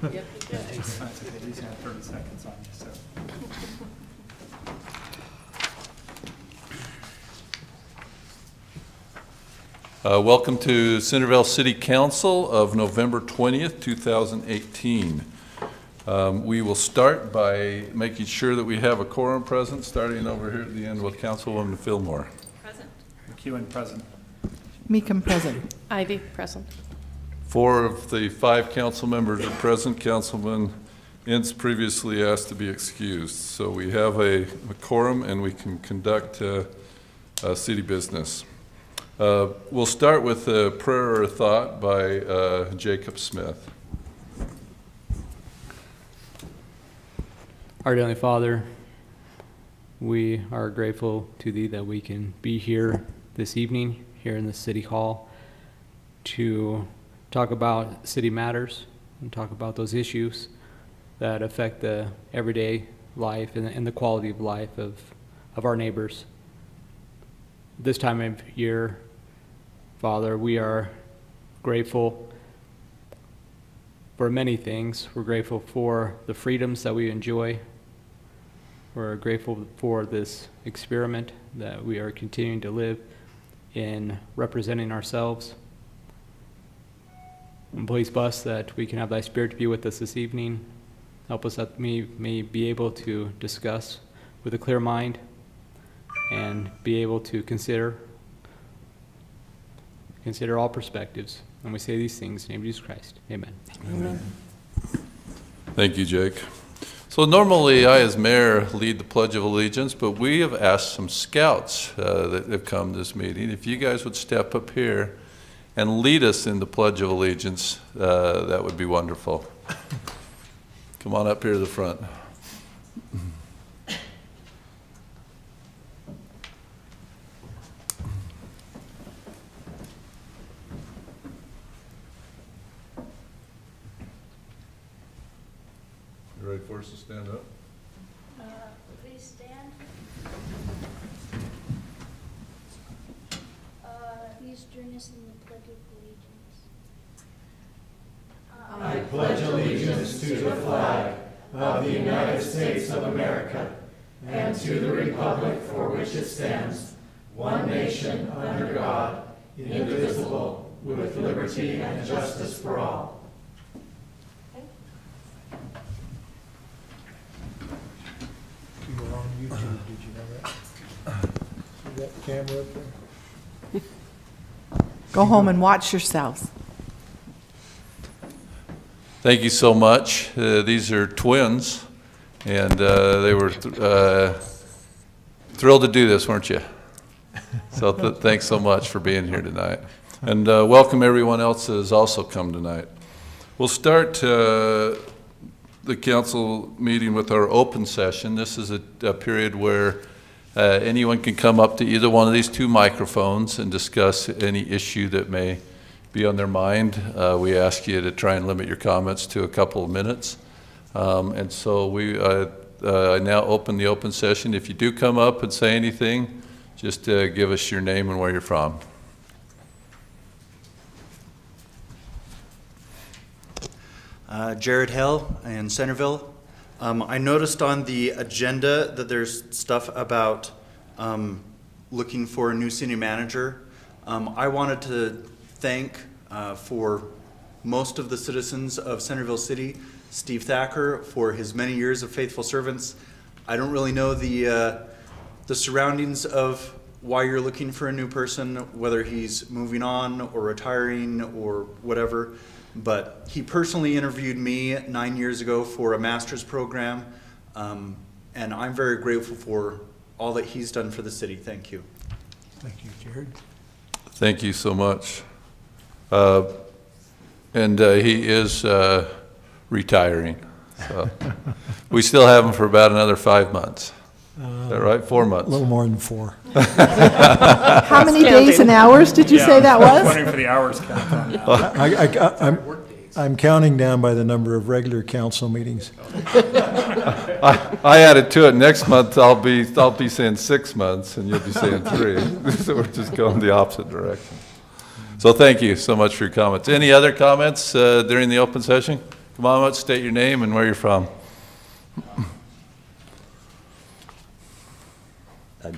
Yep, it does. That's okay. He's got 30 seconds on you, so. Welcome to Centerville City Council of November 20th, 2018. We will start by making sure that we have a quorum present, starting over here at the end with Councilwoman Fillmore. Present. McEwen present. Meekum present. Ivy, present. 4 of the 5 council members are present. Councilman Ince previously asked to be excused. So we have a quorum and we can conduct city business. We'll start with a prayer or a thought by Jacob Smith. Our Heavenly Father, we are grateful to Thee that we can be here this evening, here in the City Hall, to talk about city matters and talk about those issues that affect the everyday life and the quality of life of our neighbors. This time of year, Father, we are grateful for many things. We're grateful for the freedoms that we enjoy. We're grateful for this experiment that we are continuing to live in, representing ourselves. And please bless that we can have Thy Spirit to be with us this evening. Help us that we may be able to discuss with a clear mind and be able to consider all perspectives. And we say these things in the name of Jesus Christ. Amen. Amen. Thank you, Jake. So normally I, as mayor, lead the Pledge of Allegiance, but we have asked some scouts that have come to this meeting. If you guys would step up here and lead us in the Pledge of Allegiance, that would be wonderful. Come on up here to the front. You ready for us to stand up? Please stand. Please join us in the Pledge of Allegiance. I pledge allegiance to the flag of the United States of America and to the republic for which it stands, one nation under God, indivisible, with liberty and justice for all. You were on YouTube, did you know that? See that camera up there? Go home and watch yourselves. Thank you so much. These are twins, and they were thrilled to do this, weren't you? So thanks so much for being here tonight. And welcome everyone else that has also come tonight. We'll start the council meeting with our open session. This is a period where anyone can come up to either one of these 2 microphones and discuss any issue that may be on their mind. We ask you to try and limit your comments to a couple of minutes. And so I now open the open session. If you do come up and say anything, just give us your name and where you're from. Jared Hell in Centerville. I noticed on the agenda that there's stuff about looking for a new city manager. I wanted to thank for most of the citizens of Centerville City, Steve Thacker, for his many years of faithful service. I don't really know the surroundings of why you're looking for a new person, whether he's moving on or retiring or whatever, but he personally interviewed me 9 years ago for a master's program, and I'm very grateful for all that he's done for the city. Thank you. Thank you, Jared. Thank you so much. And he is retiring. So we still have him for about another 5 months. Is that right? 4 months. A little more than 4. How many days and hours did you say that I was was? wondering for the hours count. I'm counting down by the number of regular council meetings. I added to it. Next month I'll be saying 6 months, and you'll be saying 3. So we're just going the opposite direction. So thank you so much for your comments. Any other comments during the open session? Come on up, state your name and where you're from.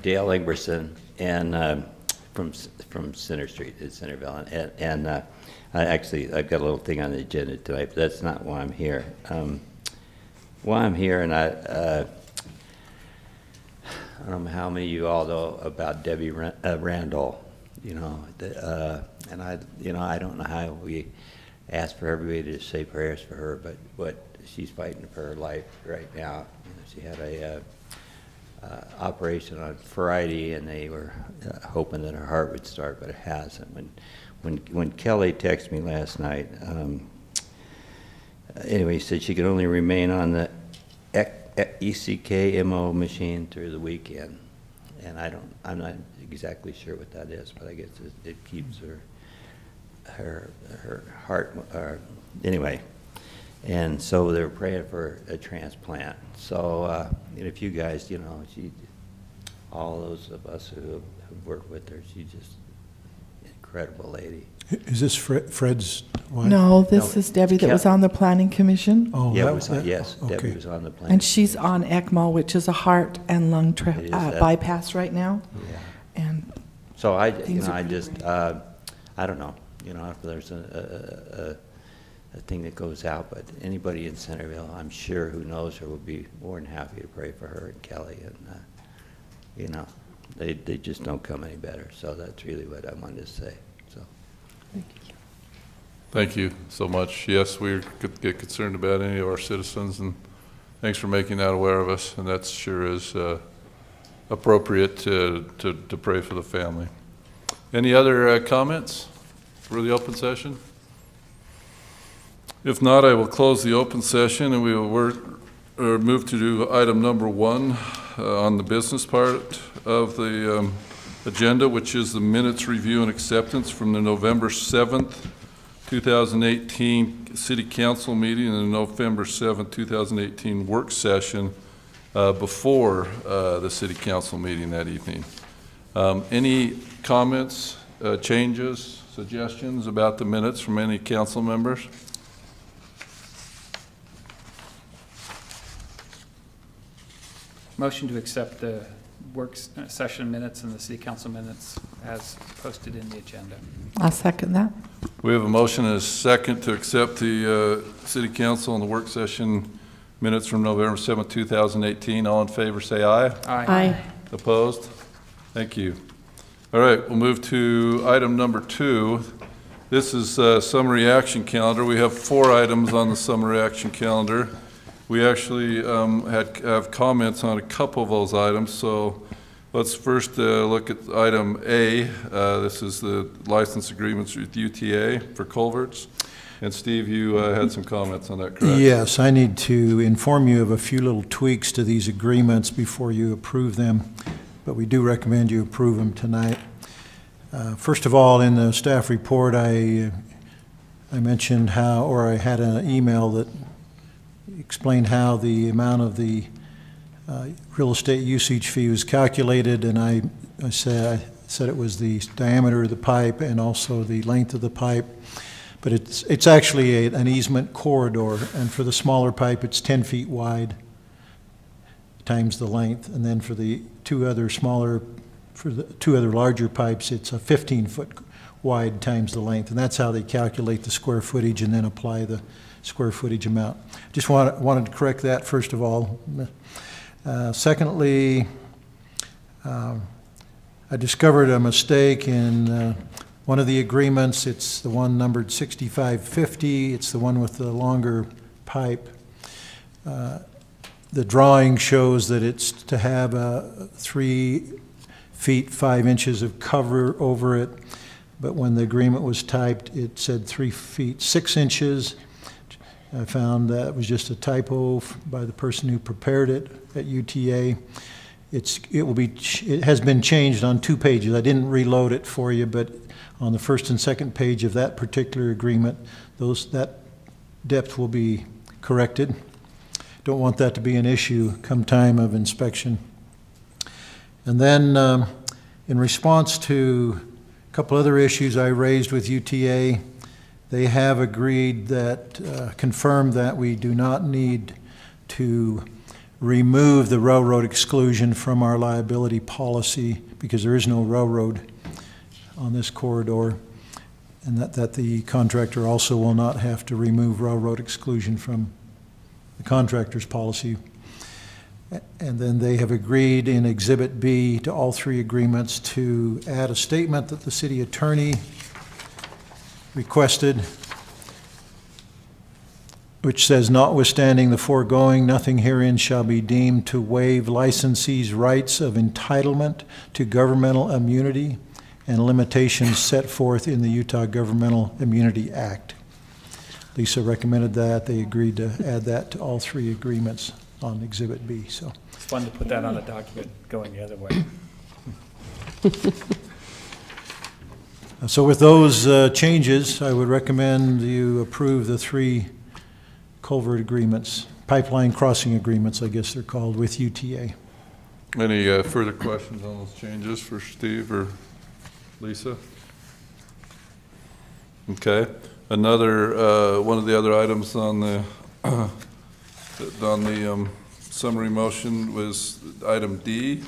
Dale Ingberson, and from Center Street at Centerville, and I've got a little thing on the agenda tonight, but that's not why I'm here. Why I'm here, and I don't know how many of you all know about Debbie Randall, and I don't know how we ask for everybody to say prayers for her, but she's fighting for her life right now. She had a operation on Friday, and they were hoping that her heart would start, but it hasn't. When Kelly texted me last night, anyway, he said she could only remain on the ECKMO machine through the weekend, and I'm not exactly sure what that is, but I guess it keeps her heart. Anyway. And so they're praying for a transplant. So, and if you guys, all those of us who have worked with her, she's just an incredible lady. Is this Fred's wife? No, this No, is Debbie that was on the planning commission. Oh, Yeah, that- yes, okay. Debbie was on the plane. And she's on ECMO, which is a heart and lung It is, bypass right now. Yeah. And So I Things are just, I don't know, if there's a thing that goes out, but anybody in Centerville, I'm sure, who knows her will be more than happy to pray for her and Kelly, and they just don't come any better. So that's really what I wanted to say. So. Thank you so much. Yes, we get concerned about any of our citizens, and thanks for making that aware of us, and that sure is appropriate to pray for the family. Any other comments for the open session? If not, I will close the open session, and we will move to do item number 1 on the business part of the agenda, which is the minutes review and acceptance from the November 7th, 2018 City Council meeting and the November 7th, 2018 work session before the City Council meeting that evening. Any comments, changes, suggestions about the minutes from any council members? Motion to accept the work session minutes and the city council minutes as posted in the agenda. I'll second that. We have a motion and a second to accept the City Council and the work session minutes from November 7th, 2018. All in favor, say aye. Aye. Opposed? Thank you. All right, we'll move to item number 2. This is summary action calendar. We have 4 items on the summary action calendar. We actually have comments on a couple of those items, so let's first look at item A. This is the license agreements with UTA for culverts. And Steve, you had some comments on that, correct? Yes, I need to inform you of a few little tweaks to these agreements before you approve them, but we do recommend you approve them tonight. First of all, in the staff report, I mentioned how, or I had an email that explained how the amount of the real estate usage fee was calculated, and I said it was the diameter of the pipe and also the length of the pipe. But it's actually an easement corridor, and for the smaller pipe, it's 10 feet wide times the length, and then for the two other larger pipes, it's a 15-foot wide times the length, and that's how they calculate the square footage and then apply the square footage amount. Just wanted to correct that first of all. Secondly, I discovered a mistake in one of the agreements. It's the one numbered 6550. It's the one with the longer pipe. The drawing shows that it's to have 3 feet 5 inches of cover over it, but when the agreement was typed, it said 3 feet 6 inches. I found that was just a typo by the person who prepared it at UTA. It has been changed on 2 pages. I didn't reload it for you, but on the first and second page of that particular agreement, that depth will be corrected. Don't want that to be an issue come time of inspection. And then in response to a couple other issues I raised with UTA, They have agreed that, confirmed that we do not need to remove the railroad exclusion from our liability policy because there is no railroad on this corridor, and that the contractor also will not have to remove railroad exclusion from the contractor's policy. And then they have agreed in Exhibit B to all three agreements to add a statement that the city attorney requested, which says, notwithstanding the foregoing, nothing herein shall be deemed to waive licensees' rights of entitlement to governmental immunity and limitations set forth in the Utah Governmental Immunity Act. Lisa recommended that. They agreed to add that to all three agreements on Exhibit B. So It's fun to put that on a document going the other way. So with those changes, I would recommend you approve the three culvert agreements, pipeline crossing agreements, I guess they're called, with UTA. Any further questions on those changes for Steve or Lisa? Okay. Another, one of the other items on the summary motion was item D,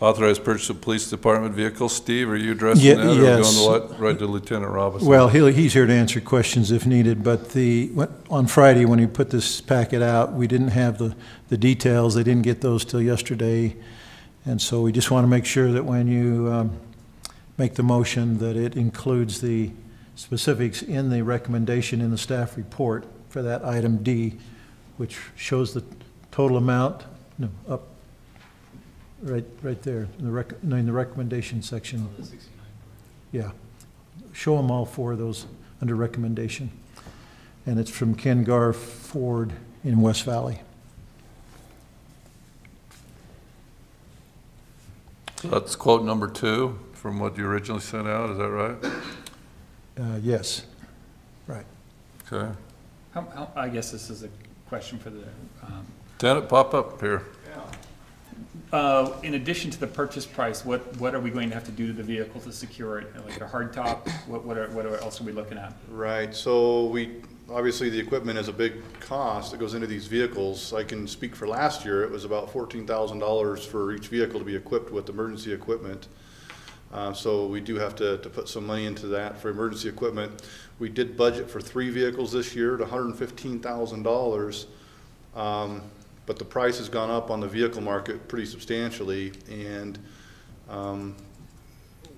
authorized purchase of police department vehicles. Steve, are you addressing that? Yes. Or going to right to Lieutenant Robinson? Well, he's here to answer questions if needed, but on Friday when he put this packet out, we didn't have the details. They didn't get those till yesterday. And so we just want to make sure that when you make the motion that it includes the specifics in the recommendation in the staff report for that item D, which shows the total amount, up right there in the recommendation section. Yeah, show them all four of those under recommendation. And it's from Ken Garf Ford in West Valley. So that's quote number 2 from what you originally sent out, is that right? Yes, right. Okay. I guess this is a question for the, Lieutenant, pop up here. in addition to the purchase price, what are we going to have to do to the vehicle to secure it? Like a hard top? What else are we looking at? Right, so obviously the equipment is a big cost that goes into these vehicles. I can speak for last year, it was about $14,000 for each vehicle to be equipped with emergency equipment. So we do have to put some money into that for emergency equipment. We did budget for 3 vehicles this year at $115,000. But the price has gone up on the vehicle market pretty substantially, and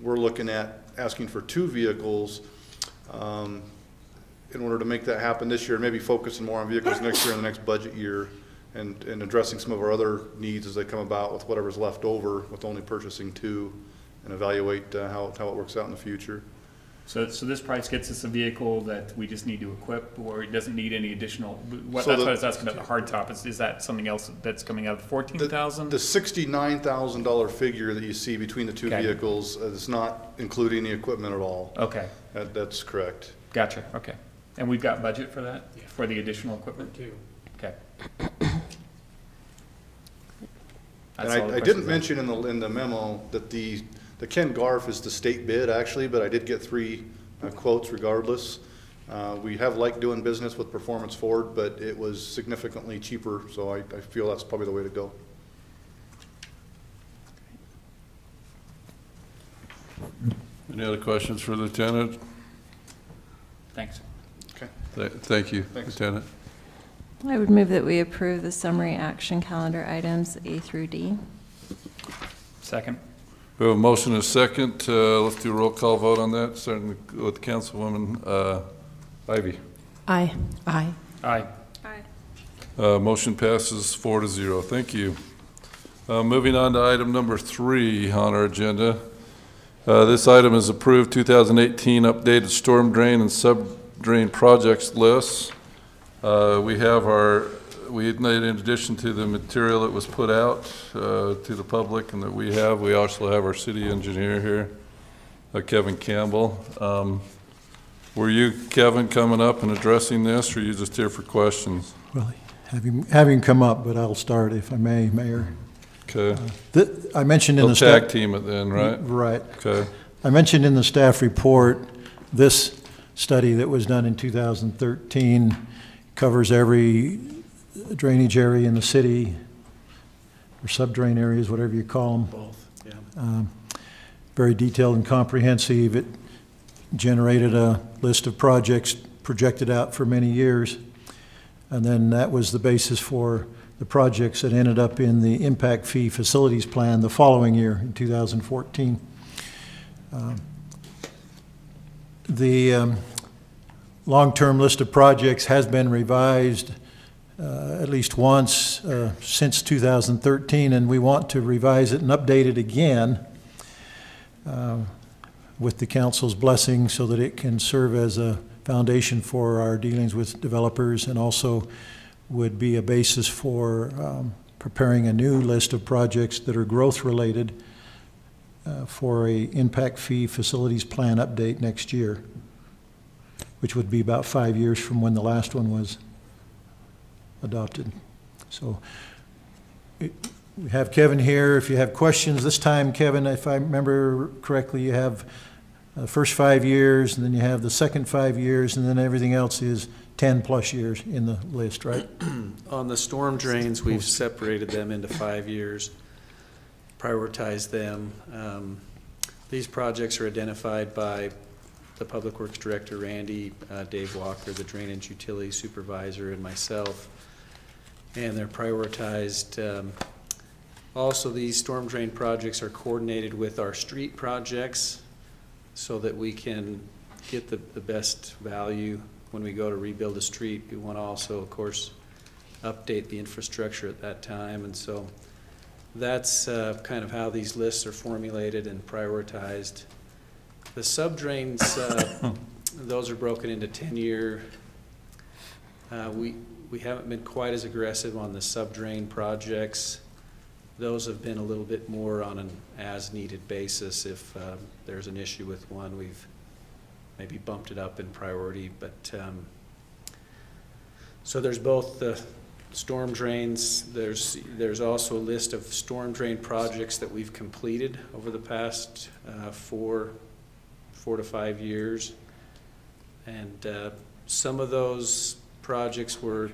we're looking at asking for 2 vehicles in order to make that happen this year, maybe focusing more on vehicles next year and the next budget year, and addressing some of our other needs as they come about with whatever's left over with only purchasing 2, and evaluate how it works out in the future. So this price gets us a vehicle that we just need to equip, or it doesn't need any additional, that's So what I was asking about the hard top. Is that something else that's coming out of the 14,000? The $69,000 figure that you see between the 2 Okay. vehicles is not including the equipment at all. Okay, That's correct. gotcha, okay. And we've got budget for that, for the additional equipment? Okay. And That's all the I didn't questions mention in the memo that the Ken Garf is the state bid actually, but I did get 3 quotes regardless. We have liked doing business with Performance Ford, but it was significantly cheaper, so I feel that's probably the way to go. Any other questions for the Lieutenant? Thanks. Okay. Thank you, Thanks. Lieutenant. I would move that we approve the summary action calendar items A through D. Second. We have a motion and a second. Let's do a roll call vote on that, starting with Councilwoman Ivy. Aye. Aye. Aye. Motion passes 4-0. Thank you. Moving on to item number 3 on our agenda. This item is approved 2018 updated storm drain and sub-drain projects lists. In addition to the material that was put out to the public and that we also have our city engineer here, Kevin Campbell. Were you, Kevin, coming up and addressing this, or are you just here for questions? Well, have him come up, but I'll start if I may, Mayor. Okay. I mentioned in They'll the tag team it then, right? Right. Okay. I mentioned in the staff report this study that was done in 2013, covers every drainage area in the city, or subdrain areas, whatever you call them. Both, yeah. Very detailed and comprehensive. It generated a list of projects projected out for many years. And then that was the basis for the projects that ended up in the impact fee facilities plan the following year, in 2014. The long-term list of projects has been revised at least once since 2013, and we want to revise it and update it again with the council's blessing so that it can serve as a foundation for our dealings with developers, and also would be a basis for preparing a new list of projects that are growth-related for a impact fee facilities plan update next year, which would be about 5 years from when the last one was adopted. So we have Kevin here. If you have questions this time, Kevin, if I remember correctly, you have the first 5 years, and then you have the second 5 years, and then everything else is 10-plus years in the list, right? On the storm drains, we've separated them into 5 years, prioritized them. These projects are identified by the Public Works Director, Randy, Dave Walker, the Drainage Utility Supervisor, and myself, and they're prioritized. Also, these storm drain projects are coordinated with our street projects so that we can get the best value when we go to rebuild a street. We want to also, of course, update the infrastructure at that time, and so that's kind of how these lists are formulated and prioritized. The subdrains, those are broken into 10-year. We haven't been quite as aggressive on the subdrain projects. Those have been a little bit more on an as-needed basis. If there's an issue with one, we've maybe bumped it up in priority. But so there's both the storm drains. There's also a list of storm drain projects that we've completed over the past 4 to 5 years, and some of those projects were.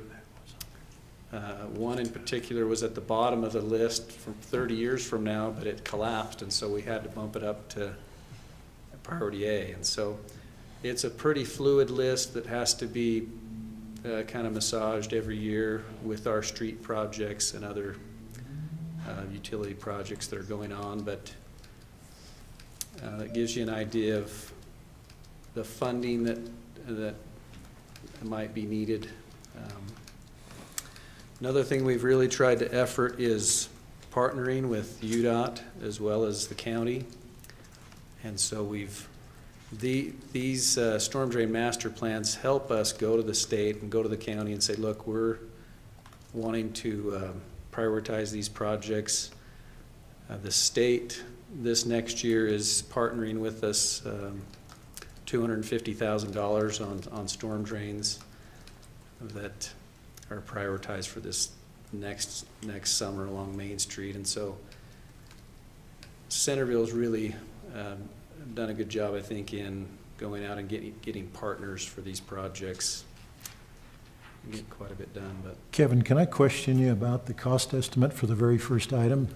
One in particular was at the bottom of the list from 30 years from now, but it collapsed, and so we had to bump it up to priority A. And so it's a pretty fluid list that has to be kind of massaged every year with our street projects and other utility projects that are going on. But it gives you an idea of the funding that might be needed. Another thing we've really tried to effort is partnering with UDOT as well as the county. And so these storm drain master plans help us go to the state and go to the county and say, look, we're wanting to prioritize these projects. The state this next year is partnering with us $250,000 on storm drains that are prioritized for this next summer along Main Street. And so Centerville's really done a good job, I think, in going out and getting partners for these projects. We get quite a bit done. But Kevin, can I question you about the cost estimate for the very first item,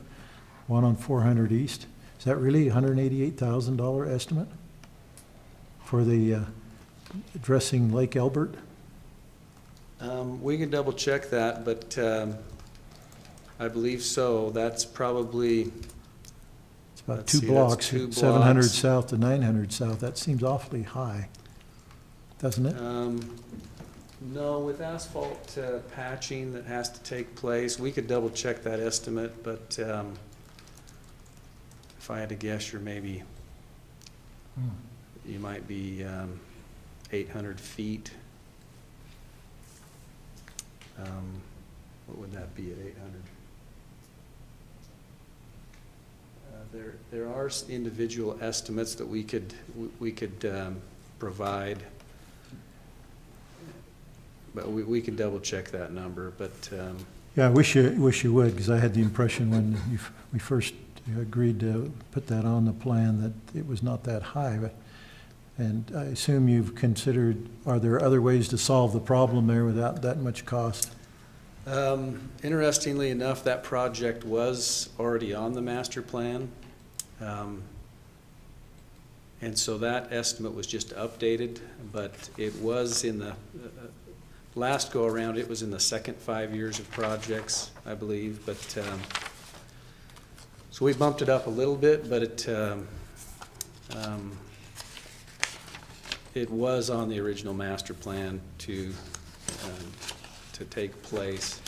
one on 400 East? Is that really $188,000 estimate for the addressing Lake Elbert? We can double check that, but I believe so. That's probably, It's about let's two see, blocks, that's 2 700 blocks. south to 900 south. That seems awfully high, doesn't it? no, with asphalt patching that has to take place, we could double check that estimate, but if I had to guess, you might be 800 feet. What would that be at 800? There are individual estimates that we could provide, but we can double check that number. But Yeah, I wish you would, because I had the impression when we first agreed to put that on the plan that it was not that high, but And I assume you've considered, are there other ways to solve the problem there without that much cost? Interestingly enough, that project was already on the master plan. And so that estimate was just updated, but it was in the last go around, it was in the second 5 years of projects, I believe. But so we bumped it up a little bit, but it was on the original master plan to take place.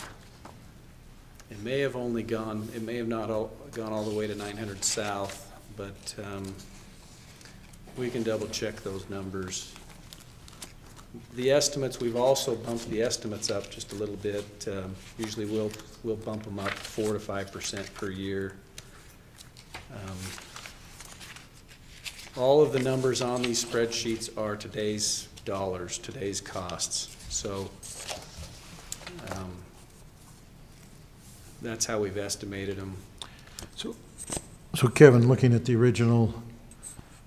It may have only gone, it may have not gone all the way to 900 South, but we can double check those numbers. The estimates, we've also bumped the estimates up just a little bit. Usually we'll bump them up 4 to 5% per year. All of the numbers on these spreadsheets are today's dollars, today's costs. So that's how we've estimated them. So Kevin, looking at the original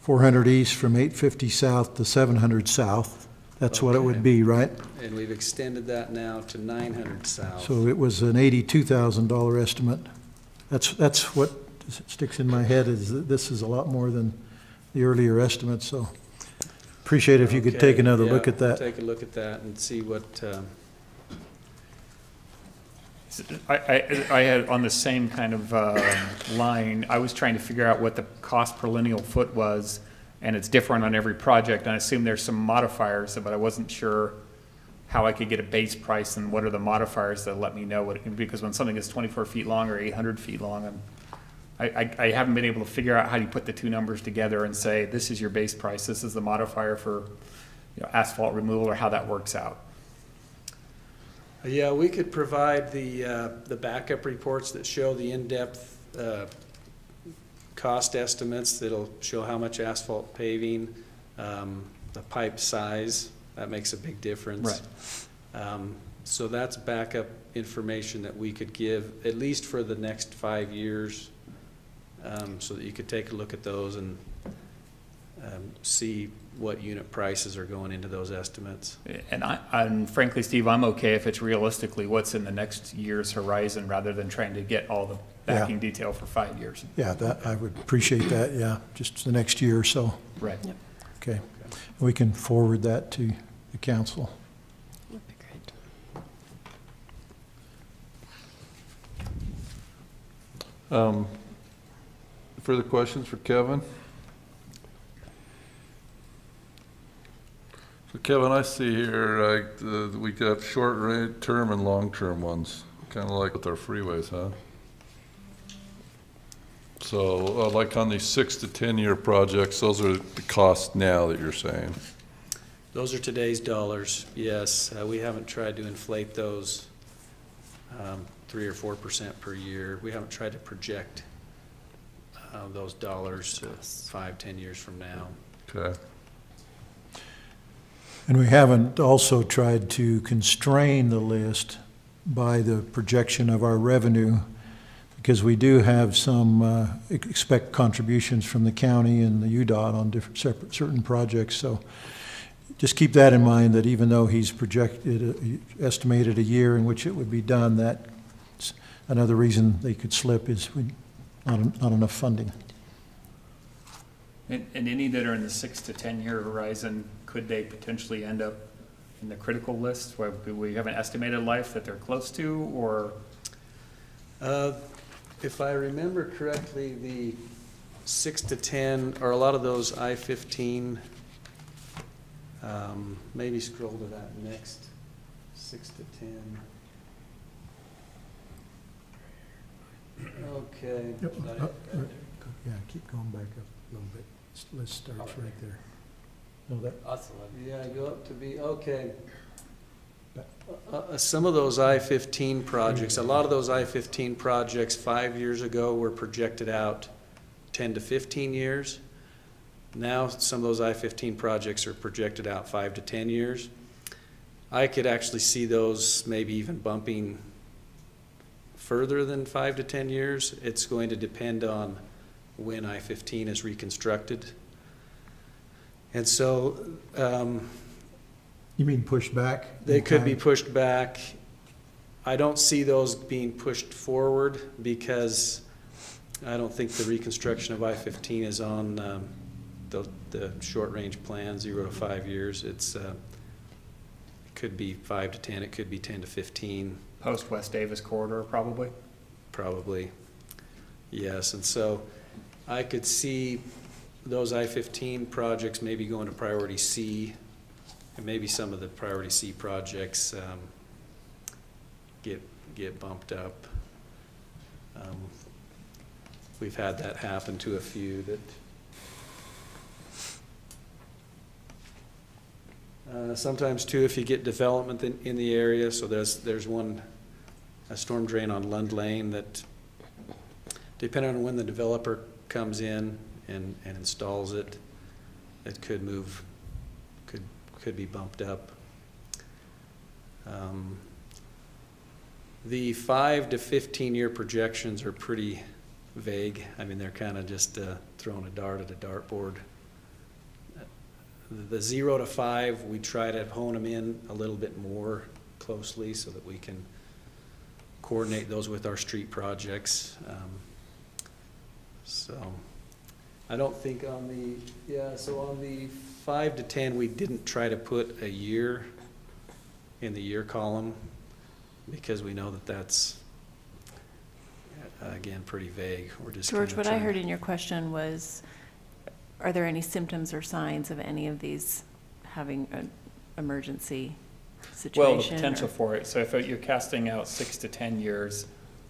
400 east from 850 south to 700 south, that's what it would be, right? And we've extended that now to 900 South. So it was an $82,000 estimate. That's what sticks in my head, is that this is a lot more than the earlier estimates, so appreciate it if you could take another look at that. Take a look at that and see what, I had on the same kind of line, I was trying to figure out what the cost per lineal foot was, and it's different on every project. And I assume there's some modifiers, but I wasn't sure how I could get a base price and what are the modifiers that let me know what it can be. Because when something is 24 feet long or 800 feet long, I haven't been able to figure out how you put the two numbers together and say, this is your base price, this is the modifier for asphalt removal, or how that works out. yeah, we could provide the backup reports that show the in-depth cost estimates that'll show how much asphalt paving, the pipe size, that makes a big difference. Right. So that's backup information that we could give, at least for the next 5 years, so that you could take a look at those and see what unit prices are going into those estimates. And frankly, Steve, I'm okay if it's realistically what's in the next year's horizon rather than trying to get all the backing detail for 5 years. Yeah, that, I would appreciate that, yeah, just the next year or so. Right. Yep. Okay. We can forward that to the council. Would be great. Further questions for Kevin? So Kevin, I see here we have short-term and long-term ones, kind of like with our freeways, huh? So like on these 6 to 10 year projects, those are the costs now that you're saying? Those are today's dollars, yes. We haven't tried to inflate those 3 or 4% per year. We haven't tried to project those dollars 5, 10 years from now. Okay. And we haven't also tried to constrain the list by the projection of our revenue, because we do have some expect contributions from the county and the UDOT on certain projects. So just keep that in mind, that even though he's estimated a year in which it would be done, that's another reason they could slip, is not enough funding. And any that are in the 6 to 10 year horizon, could they potentially end up in the critical list where we have an estimated life that they're close to, or? If I remember correctly, the 6 to 10, or a lot of those I-15, maybe scroll to that next, 6 to 10. Okay. Yep. Yeah, keep going back up a little bit. List starts right there. No, that. Yeah, go up to be, okay. Some of those I-15 projects, a lot of those I-15 projects 5 years ago were projected out 10 to 15 years. Now some of those I-15 projects are projected out 5 to 10 years. I could actually see those maybe even bumping further than 5 to 10 years. It's going to depend on when I-15 is reconstructed. And so You mean pushed back? they could be Okay. pushed back. I don't see those being pushed forward because I don't think the reconstruction of I-15 is on the short-range plan, 0 to 5 years. It could be 5 to 10, it could be 10 to 15. Post West Davis corridor, probably. Probably, yes. And so I could see those I-15 projects maybe going to priority C, and maybe some of the priority C projects get bumped up. We've had that happen to a few that sometimes too, if you get development in the area, so there's a storm drain on Lund Lane that, depending on when the developer comes in and installs it, it could move, could be bumped up. The 5 to 15-year projections are pretty vague. I mean, they're kind of just throwing a dart at a dartboard. The 0 to 5, we try to hone them in a little bit more closely so that we can coordinate those with our street projects. So I don't think on the 5 to 10, we didn't try to put a year in the year column because we know that that's, again, pretty vague. We're just George, kinda what I trying- heard in your question was, are there any symptoms or signs of any of these having an emergency situation? Well, the potential or- for it. So if you're casting out 6 to 10 years,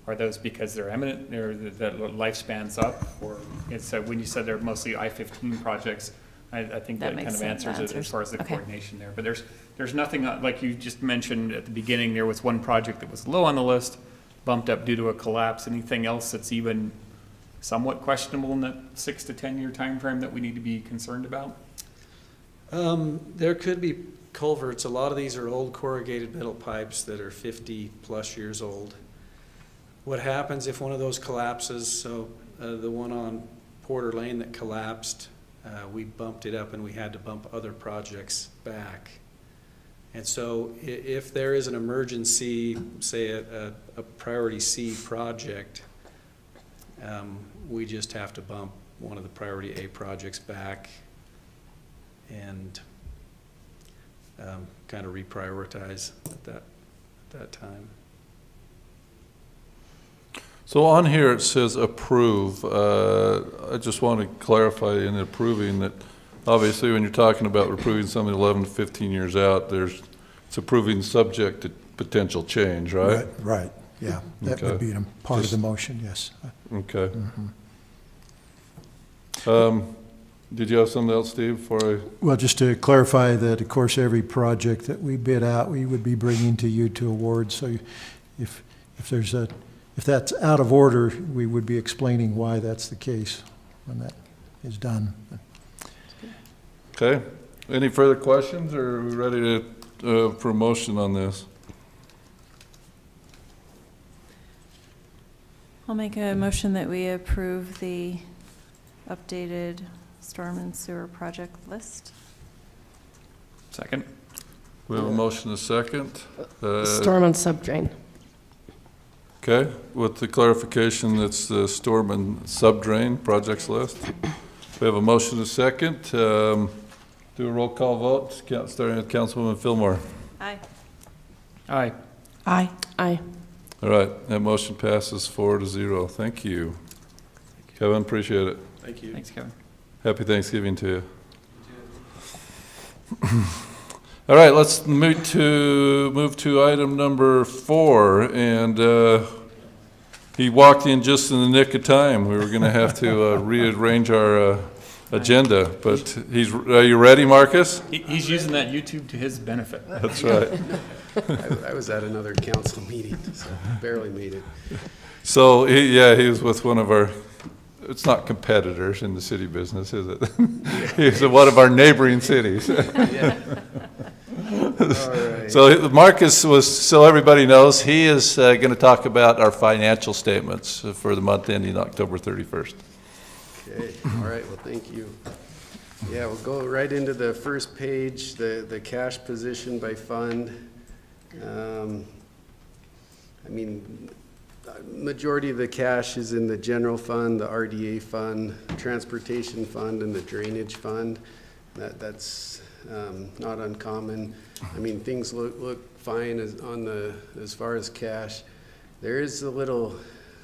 are those because they're imminent or the lifespan's up? Or it's, when you said they're mostly I-15 projects, I think That that kind makes of sense. answers it as far as the Okay. coordination there. But there's nothing, like you just mentioned at the beginning, there was one project that was low on the list, bumped up due to a collapse. Anything else that's even somewhat questionable in that 6 to 10 year time frame that we need to be concerned about? There could be culverts. A lot of these are old corrugated metal pipes that are 50-plus years old. What happens if one of those collapses, so the one on Porter Lane that collapsed, we bumped it up and we had to bump other projects back. And so if there is an emergency, say a priority C project, we just have to bump one of the priority A projects back and kind of reprioritize at that time. So on here it says approve. I just want to clarify in approving that obviously when you're talking about approving something 11 to 15 years out, it's approving subject to potential change, right? Right, yeah. That would Okay. be part of the motion, yes. Okay. Mhm. Did you have something else, Steve, before I? Well, just to clarify that, of course, every project that we bid out, we would be bringing to you to award. So if that's out of order, we would be explaining why that's the case when that is done. Okay. Any further questions, or are we ready to, for a motion on this? I'll make a motion that we approve the updated storm and sewer project list. Second. We have a motion and a second. Storm and subdrain. Okay, with the clarification, that's the storm and subdrain projects list. We have a motion and a second. Do a roll call vote, starting with Councilwoman Fillmore. Aye. Aye. Aye. Aye. All right, that motion passes 4-0. Thank you. Kevin, appreciate it. Thank you. Thanks, Kevin. Happy Thanksgiving to you. All right, let's move to item number 4, and he walked in just in the nick of time. We were going to have to rearrange our agenda, but are you ready, Marcus? He's using that YouTube to his benefit. That's right. I was at another council meeting, so barely made it. So, he was with one of our, it's not competitors in the city business, is it? He's one of our neighboring cities. Right. So Marcus so everybody knows, he is going to talk about our financial statements for the month ending October 31st. Okay, all right, well, thank you. Yeah, we'll go right into the first page, the cash position by fund. I mean, majority of the cash is in the general fund, the RDA fund, transportation fund, and the drainage fund. That's not uncommon. I mean, things look fine as far as cash. There is a little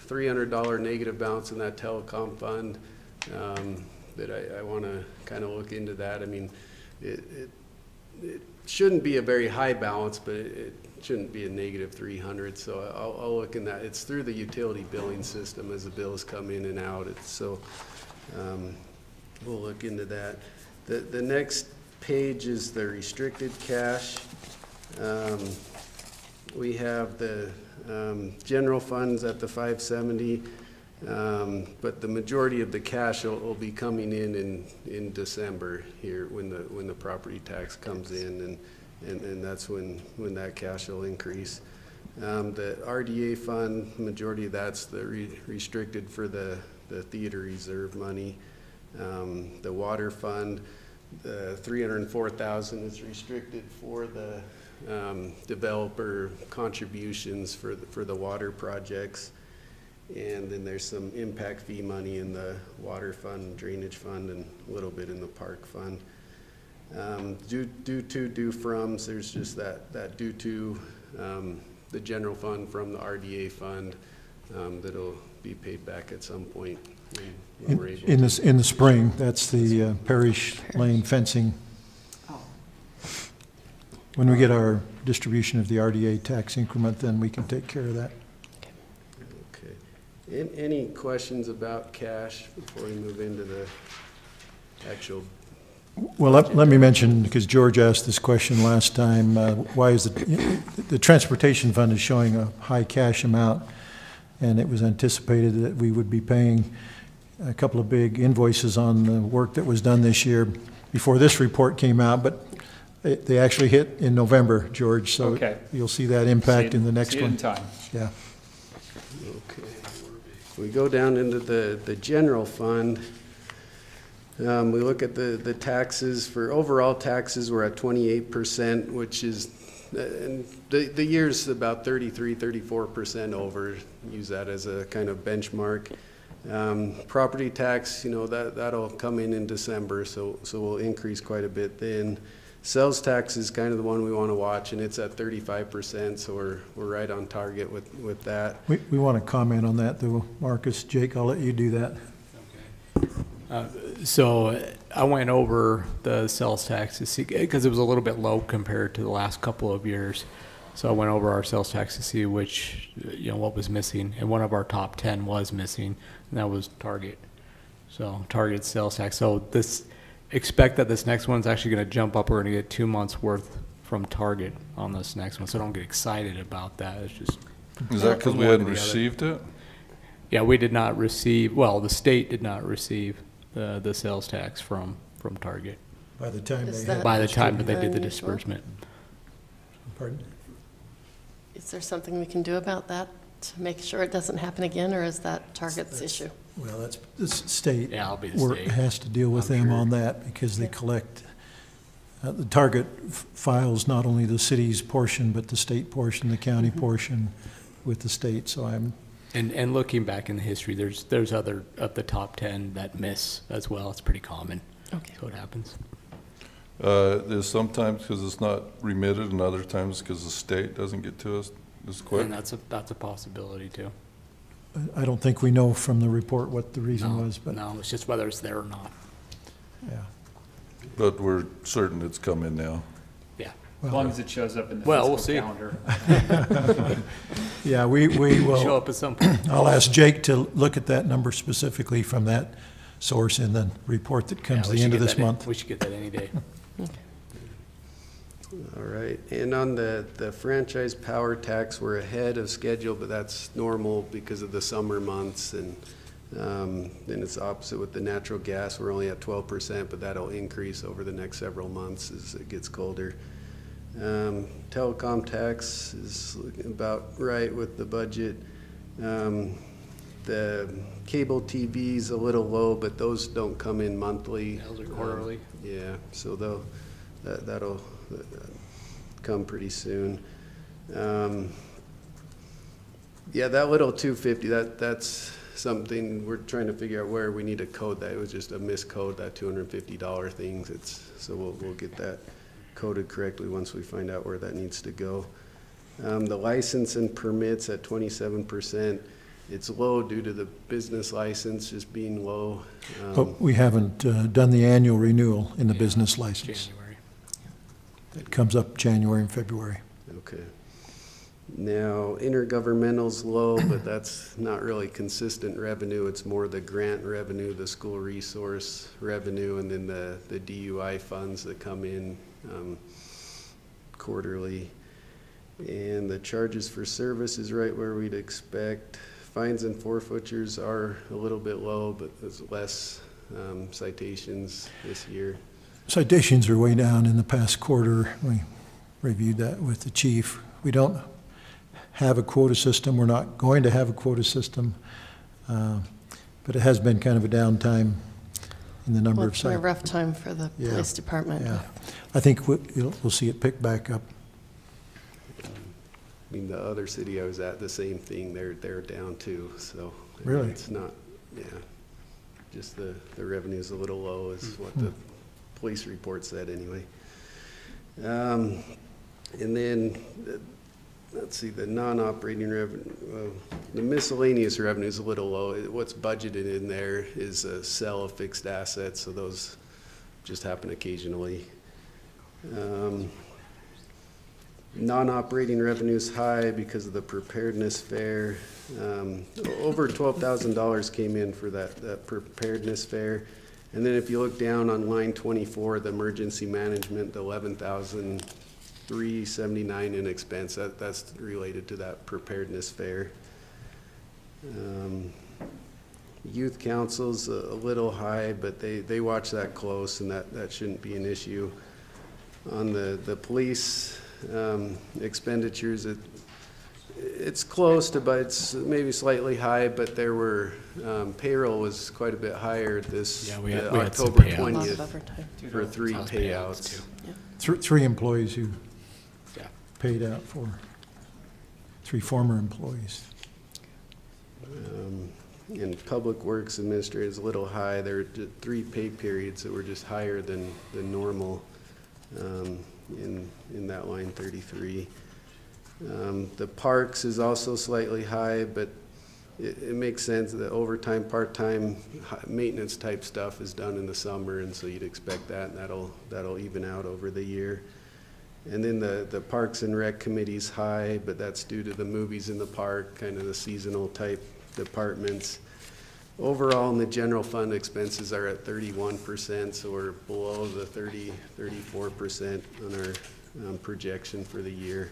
$300 negative balance in that telecom fund that I want to kind of look into that. I mean, it shouldn't be a very high balance, but it shouldn't be a negative 300. So I'll look in that. It's through the utility billing system as the bills come in and out. So we'll look into that. The next page is the restricted cash. We have the general funds at the 570, but the majority of the cash will be coming in December here when the property tax comes in, and that's when that cash will increase. The RDA fund, majority of that's the restricted for the theater reserve money. The water fund, the $304,000 is restricted for the developer contributions for the water projects. And then there's some impact fee money in the water fund, drainage fund, and a little bit in the park fund. Due froms, there's just that due to the general fund from the RDA fund that'll be paid back at some point. When we're able In the spring, that's the Parish Lane fencing. When we get our distribution of the RDA tax increment, then we can take care of that. Okay. Any questions about cash before we move into the actual? Well, let me mention, because George asked this question last time, why is the transportation fund is showing a high cash amount, and it was anticipated that we would be paying a couple of big invoices on the work that was done this year before this report came out, but they actually hit in November, George, so Okay. you'll see that impact in the next See it one. in time. Yeah. Okay. We go down into the general fund. We look at the taxes. For overall taxes, we're at 28%, which is, and the year's about 33-34% over. Use that as a kind of benchmark. Property tax, that'll come in December, so we'll increase quite a bit then. Sales tax is kind of the one we want to watch, and it's at 35%, so we're right on target with that. We want to comment on that, though, Marcus. Jake, I'll let you do that. So I went over the sales tax to see, because it was a little bit low compared to the last couple of years. So I went over our sales tax to see what was missing, and one of our top 10 was missing, and that was Target. So Target sales tax. So expect that this next one's actually going to jump up. We're going to get 2 months worth from Target on this next one. So don't get excited about that. It's just. Is that because we hadn't received it? Yeah, we did not receive, the state did not receive the sales tax from Target. By the time that they did the disbursement. Pardon? Is there something we can do about that to make sure it doesn't happen again, or is that Target's issue? Well, that's the state. Yeah, it'll be the state. Has to deal with them on that, because they collect, the Target files not only the city's portion, but the state portion, the county portion with the state, so I'm. And looking back in the history, there's other of the top 10 that miss as well. It's pretty common. Okay. So it happens. There's sometimes because it's not remitted, and other times because the state doesn't get to us as quick. And that's a possibility too. I don't think we know from the report what the reason was, but. No, it's just whether it's there or not. Yeah. But we're certain it's coming now. Yeah. As long as it shows up in the we'll fiscal see. calendar. Yeah, we will. Show up at some point. I'll ask Jake to look at that number specifically from that source in the report that comes the end of this month. We should get that any day. All right, and on the franchise power tax, we're ahead of schedule, but that's normal because of the summer months, and then it's opposite with the natural gas. We're only at 12%, but that'll increase over the next several months as it gets colder. Telecom tax is looking about right with the budget. The cable TV's a little low, but those don't come in monthly. Those are quarterly. Yeah, so that'll come pretty soon. Yeah, that little 250, that's something we're trying to figure out where we need to code that. It was just a miscode, that $250 thing. So we'll get that coded correctly once we find out where that needs to go. The license and permits at 27%, it's low due to the business license just being low. But we haven't done the annual renewal in the business license. January. It comes up January and February. Okay. Now, intergovernmental's low, but that's not really consistent revenue. It's more the grant revenue, the school resource revenue, and then the DUI funds that come in quarterly. And the charges for service is right where we'd expect. Fines and forfeitures are a little bit low, but there's less citations this year. Citations are way down in the past quarter. We reviewed that with the chief. We don't have a quota system. We're not going to have a quota system. But it has been kind of a downtime in the number Well, of it's been a citations. rough time for the police department. Yeah. I think we'll see it pick back up. I mean, the other city I was at, the same thing, they're down too, so. I mean, Really? It's not, yeah, just the revenue's a little low is what the police report said anyway. And then, let's see, the non-operating revenue, the miscellaneous revenue is a little low. What's budgeted in there is a sale of fixed assets, so those just happen occasionally. Non-operating revenue's high because of the preparedness fair. Over $12,000 came in for that preparedness fair. And then if you look down on line 24, the emergency management, the $11,379 in expense, that's related to that preparedness fair. Youth council's a little high, but they watch that close, and that shouldn't be an issue. On the police expenditures, it's close to, but it's maybe slightly high, but there were, payroll was quite a bit higher this Yeah, we had some October payouts. 20th for 3 payouts. Three employees who Yeah. paid out for, 3 former employees. And Public Works Administrator is a little high. There are 3 pay periods that were just higher than normal in that line 33. The Parks is also slightly high, but it makes sense that overtime, part-time, maintenance type stuff is done in the summer, and so you'd expect that, and that'll even out over the year. And then the Parks and Rec Committee's high, but that's due to the movies in the park, kind of the seasonal type departments. Overall, in the general fund, expenses are at 31%, so we're below the 34% on our projection for the year.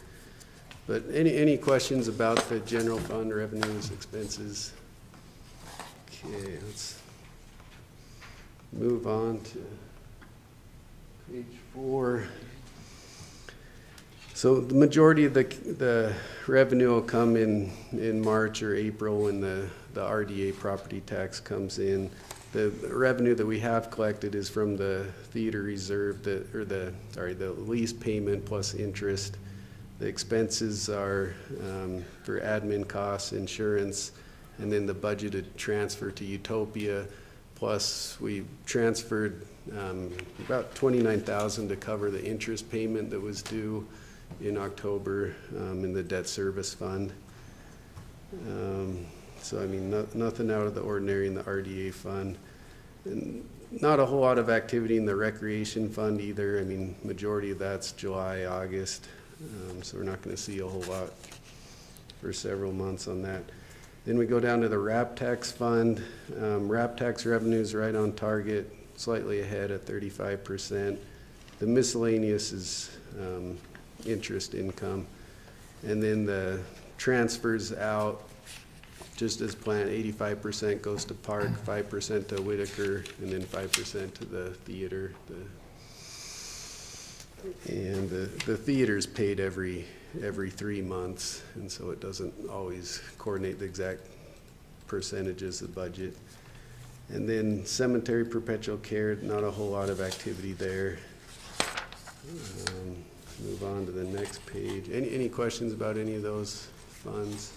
But any questions about the general fund revenues, expenses? Okay, let's move on to page 4. So the majority of the revenue will come in March or April when the RDA property tax comes in. The revenue that we have collected is from the theater reserve, the lease payment plus interest. The expenses are for admin costs, insurance, and then the budgeted transfer to Utopia. Plus, we transferred about $29,000 to cover the interest payment that was due in October in the debt service fund. So I mean, nothing out of the ordinary in the RDA fund. And not a whole lot of activity in the recreation fund either. I mean, majority of that's July, August. So we're not going to see a whole lot for several months on that. Then we go down to the RAP tax fund. RAP tax revenue's right on target, slightly ahead at 35%. The miscellaneous is interest income. And then the transfers out, just as planned, 85% goes to Park, 5% to Whitaker, and then 5% to the theater. And the theater's paid every 3 months, and so it doesn't always coordinate the exact percentages of budget. And then cemetery perpetual care, not a whole lot of activity there. Move on to the next page. Any questions about any of those funds?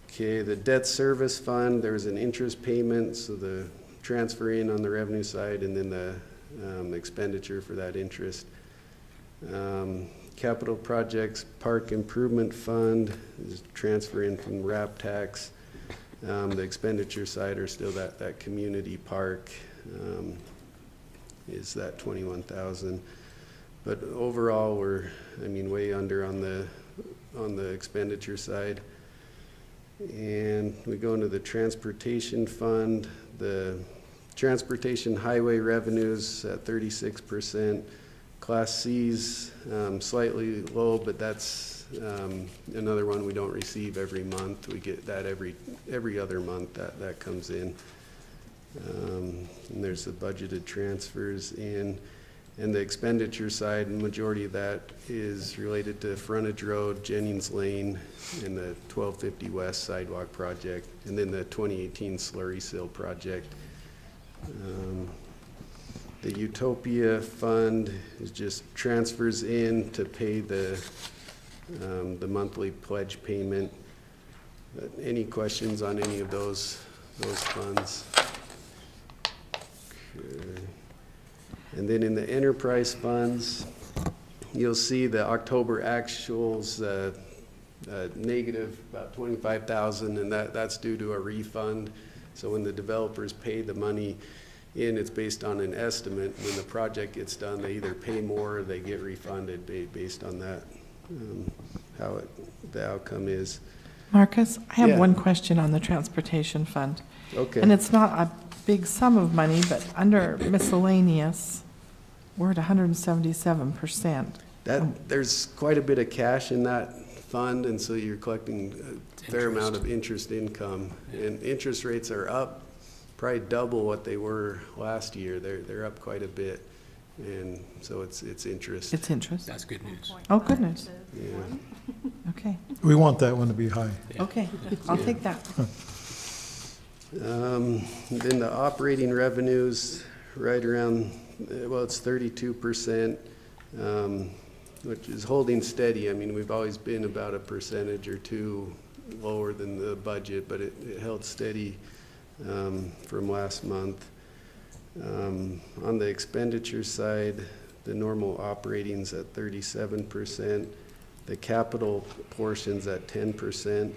Okay, the debt service fund, there's an interest payment, so the transfer in on the revenue side and then the expenditure for that interest. Capital projects, park improvement fund is transfer in from RAP tax. The expenditure side are still that community park is that 21,000. But overall, we're, way under on the expenditure side. And we go into the transportation fund. The transportation highway revenues at 36%. Class C's slightly low, but that's another one we don't receive every month. We get that every other month that comes in. And there's the budgeted transfers in. And the expenditure side, the majority of that is related to Frontage Road, Jennings Lane, and the 1250 West Sidewalk Project, and then the 2018 Slurry Sill Project. The Utopia Fund is just transfers in to pay the monthly pledge payment. Any questions on any of those funds? Okay. And then in the enterprise funds, you'll see the October actuals negative about 25,000, and that's due to a refund. So when the developers pay the money in, it's based on an estimate. When the project gets done, they either pay more or they get refunded based on that, how the outcome is. Marcus, I have Yeah. one question on the transportation fund. Okay. And it's not a big sum of money, but under miscellaneous, we're at 177%. There's quite a bit of cash in that fund, and so you're collecting a fair amount of interest income. And interest rates are up, probably double what they were last year. They're up quite a bit, and so it's interest. It's interest? That's good news. Oh, goodness. Yeah. Okay, We want that one to be high. okay, I'll take that. Then the operating revenues, right around, well, it's 32%, which is holding steady. We've always been about a percentage or two lower than the budget, but it held steady from last month. On the expenditure side, the normal operating's at 37%. The capital portion's at 10%.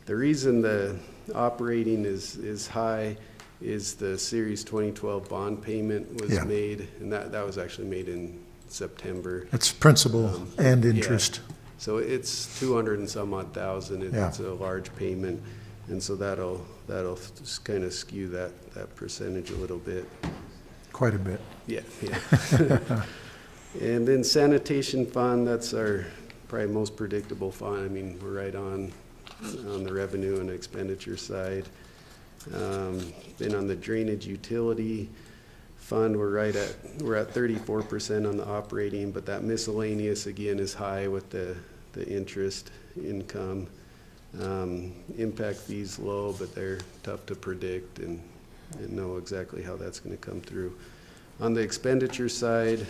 The reason the operating is high is the Series 2012 bond payment was made, and that was actually made in September. It's principal and interest. Yeah. So it's 200 and some odd thousand. It's a large payment, and so that'll just kind of skew that percentage a little bit. Quite a bit. Yeah. And then sanitation fund, that's our probably most predictable fund. We're right on the revenue and expenditure side. Then on the drainage utility fund, we're at 34% on the operating, but that miscellaneous again is high with the interest income. Impact fees low, but they're tough to predict and know exactly how that's going to come through. On the expenditure side,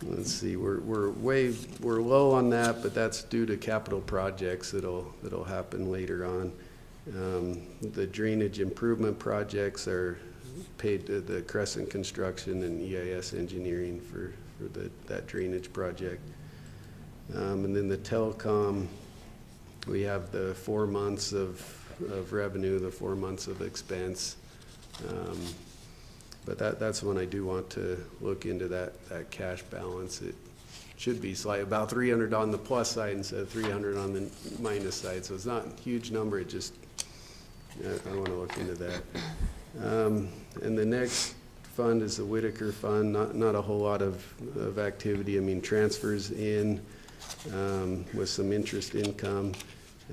let's see, we're low on that, but that's due to capital projects that'll happen later on. The drainage improvement projects are paid to the Crescent Construction and EIS Engineering for that drainage project. And then the telecom, we have the 4 months of revenue, the 4 months of expense. But that's when I do want to look into that cash balance. It should be about 300 on the plus side instead of 300 on the minus side. So it's not a huge number. It just, I want to look into that. And the next fund is the Whitaker Fund. Not a whole lot of activity. Transfers in with some interest income,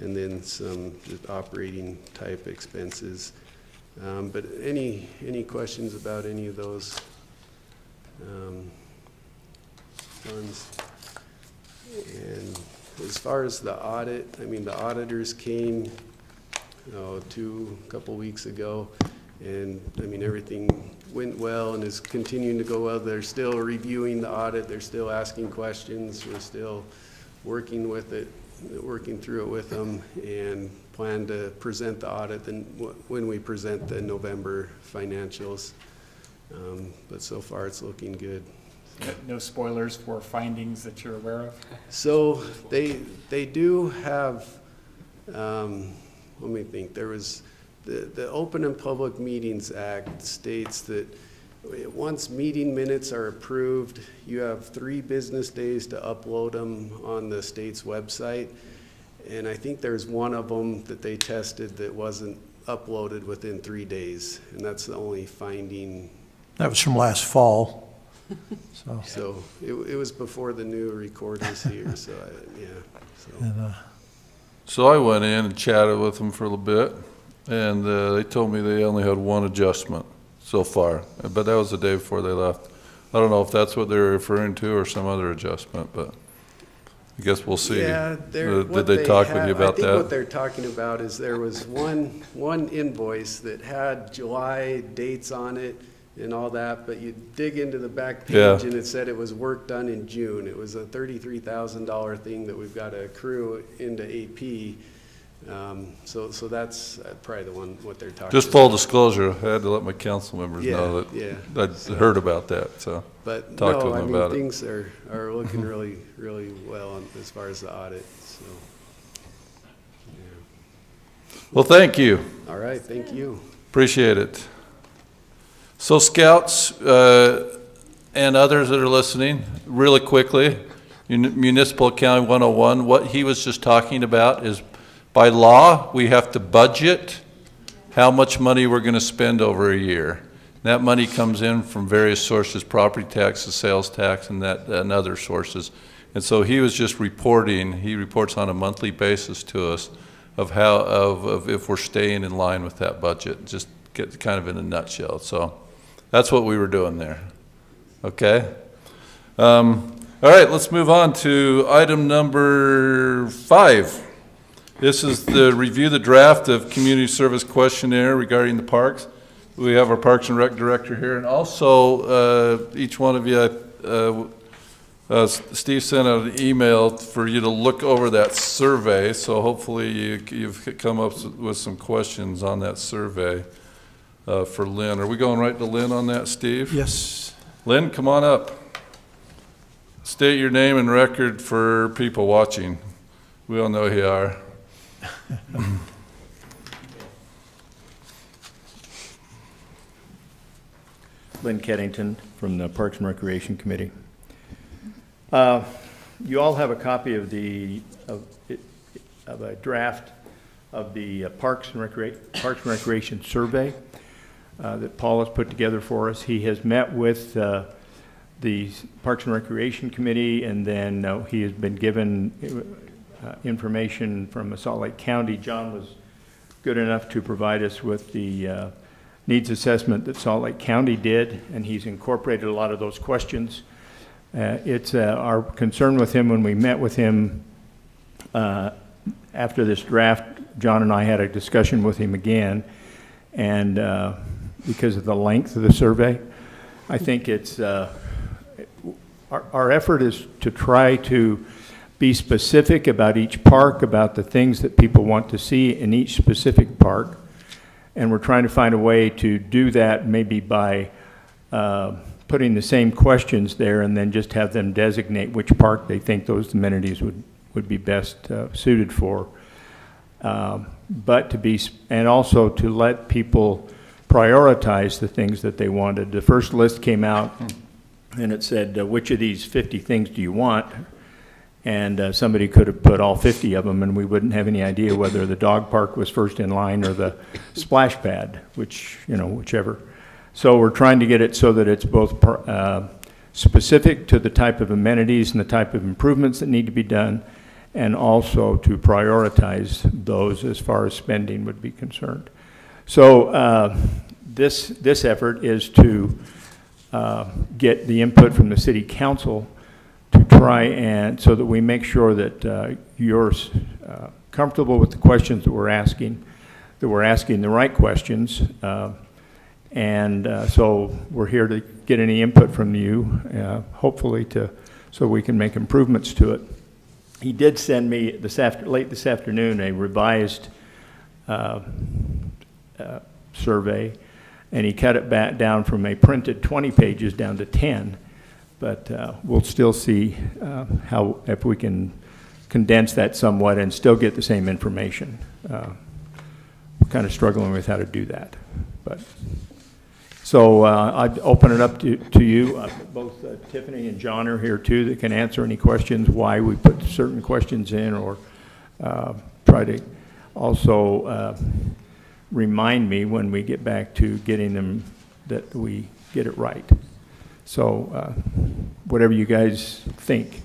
and then some just operating type expenses. But any questions about any of those funds? And As far as the audit, I mean, the auditors came, a couple weeks ago, and, I mean, everything went well and is continuing to go well. They're still reviewing the audit, they're still asking questions, we're still working with it, working through it with them, and plan to present the audit when we present the November financials. But so far, it's looking good. No spoilers for findings that you're aware of? So they do have, let me think, there was, the Open and Public Meetings Act states that once meeting minutes are approved, you have 3 business days to upload them on the state's website. And I think there's one of them that they tested that wasn't uploaded within 3 days. And that's the only finding. That was from last fall. So it was before the new recorders here, so yeah. So. So I went in and chatted with them for a little bit, and they told me they only had one adjustment so far, but that was the day before they left. I don't know if that's what they're referring to or some other adjustment, but I guess we'll see. Yeah, did they talk with you about that? I think what they're talking about is there was one invoice that had July dates on it and all that, but you dig into the back page and it said it was work done in June. It was a $33,000 thing that we've got to accrue into AP. So that's probably the one, what they're talking about. Just full disclosure, I had to let my council members know that I'd heard about that, so but talk to them about it. Things are looking really, really well as far as the audit, so. Yeah. Well, thank you. All right, thank you. Appreciate it. So Scouts and others that are listening, really quickly, Municipal Accounting 101, what he was just talking about is by law, we have to budget how much money we're going to spend over a year. That money comes in from various sources, property taxes, sales tax, and other sources. And so he was just reporting, he reports on a monthly basis to us of if we're staying in line with that budget, just get kind of in a nutshell. So that's what we were doing there. Okay? All right, let's move on to item number 5. This is the review the draft of community service questionnaire regarding the parks. We have our Parks and Rec director here, and also each one of you, Steve sent out an email for you to look over that survey, so hopefully you've come up with some questions on that survey for Lynn. Are we going right to Lynn on that, Steve? Yes. Lynn, come on up. State your name and record for people watching. We all know who you are. Lynn Keddington from the Parks and Recreation Committee. You all have a copy of a draft of the Parks and Recreation Survey that Paul has put together for us. He has met with the Parks and Recreation Committee, and then he has been given information from Salt Lake County. John was good enough to provide us with the needs assessment that Salt Lake County did, and he's incorporated a lot of those questions. It's our concern with him when we met with him after this draft. John and I had a discussion with him again, and because of the length of the survey, I think it's our effort is to try to be specific about each park, about the things that people want to see in each specific park. And we're trying to find a way to do that maybe by putting the same questions there and then just have them designate which park they think those amenities would be best suited for. But to be, and also to let people prioritize the things that they wanted. The first list came out and it said, which of these 50 things do you want? And somebody could have put all 50 of them and we wouldn't have any idea whether the dog park was first in line or the splash pad, whichever. So we're trying to get it so that it's both specific to the type of amenities and the type of improvements that need to be done, and also to prioritize those as far as spending would be concerned. So this effort is to get the input from the city council to try and, so that we make sure that you're comfortable with the questions that we're asking the right questions. So we're here to get any input from you, hopefully so we can make improvements to it. He did send me late this afternoon a revised survey, and he cut it back down from a printed 20 pages down to 10. But we'll still see if we can condense that somewhat and still get the same information. We're kind of struggling with how to do that. So I'd open it up to you. Both Tiffany and John are here too that can answer any questions, why we put certain questions in, or try to also remind me when we get back to getting them that we get it right. So whatever you guys think.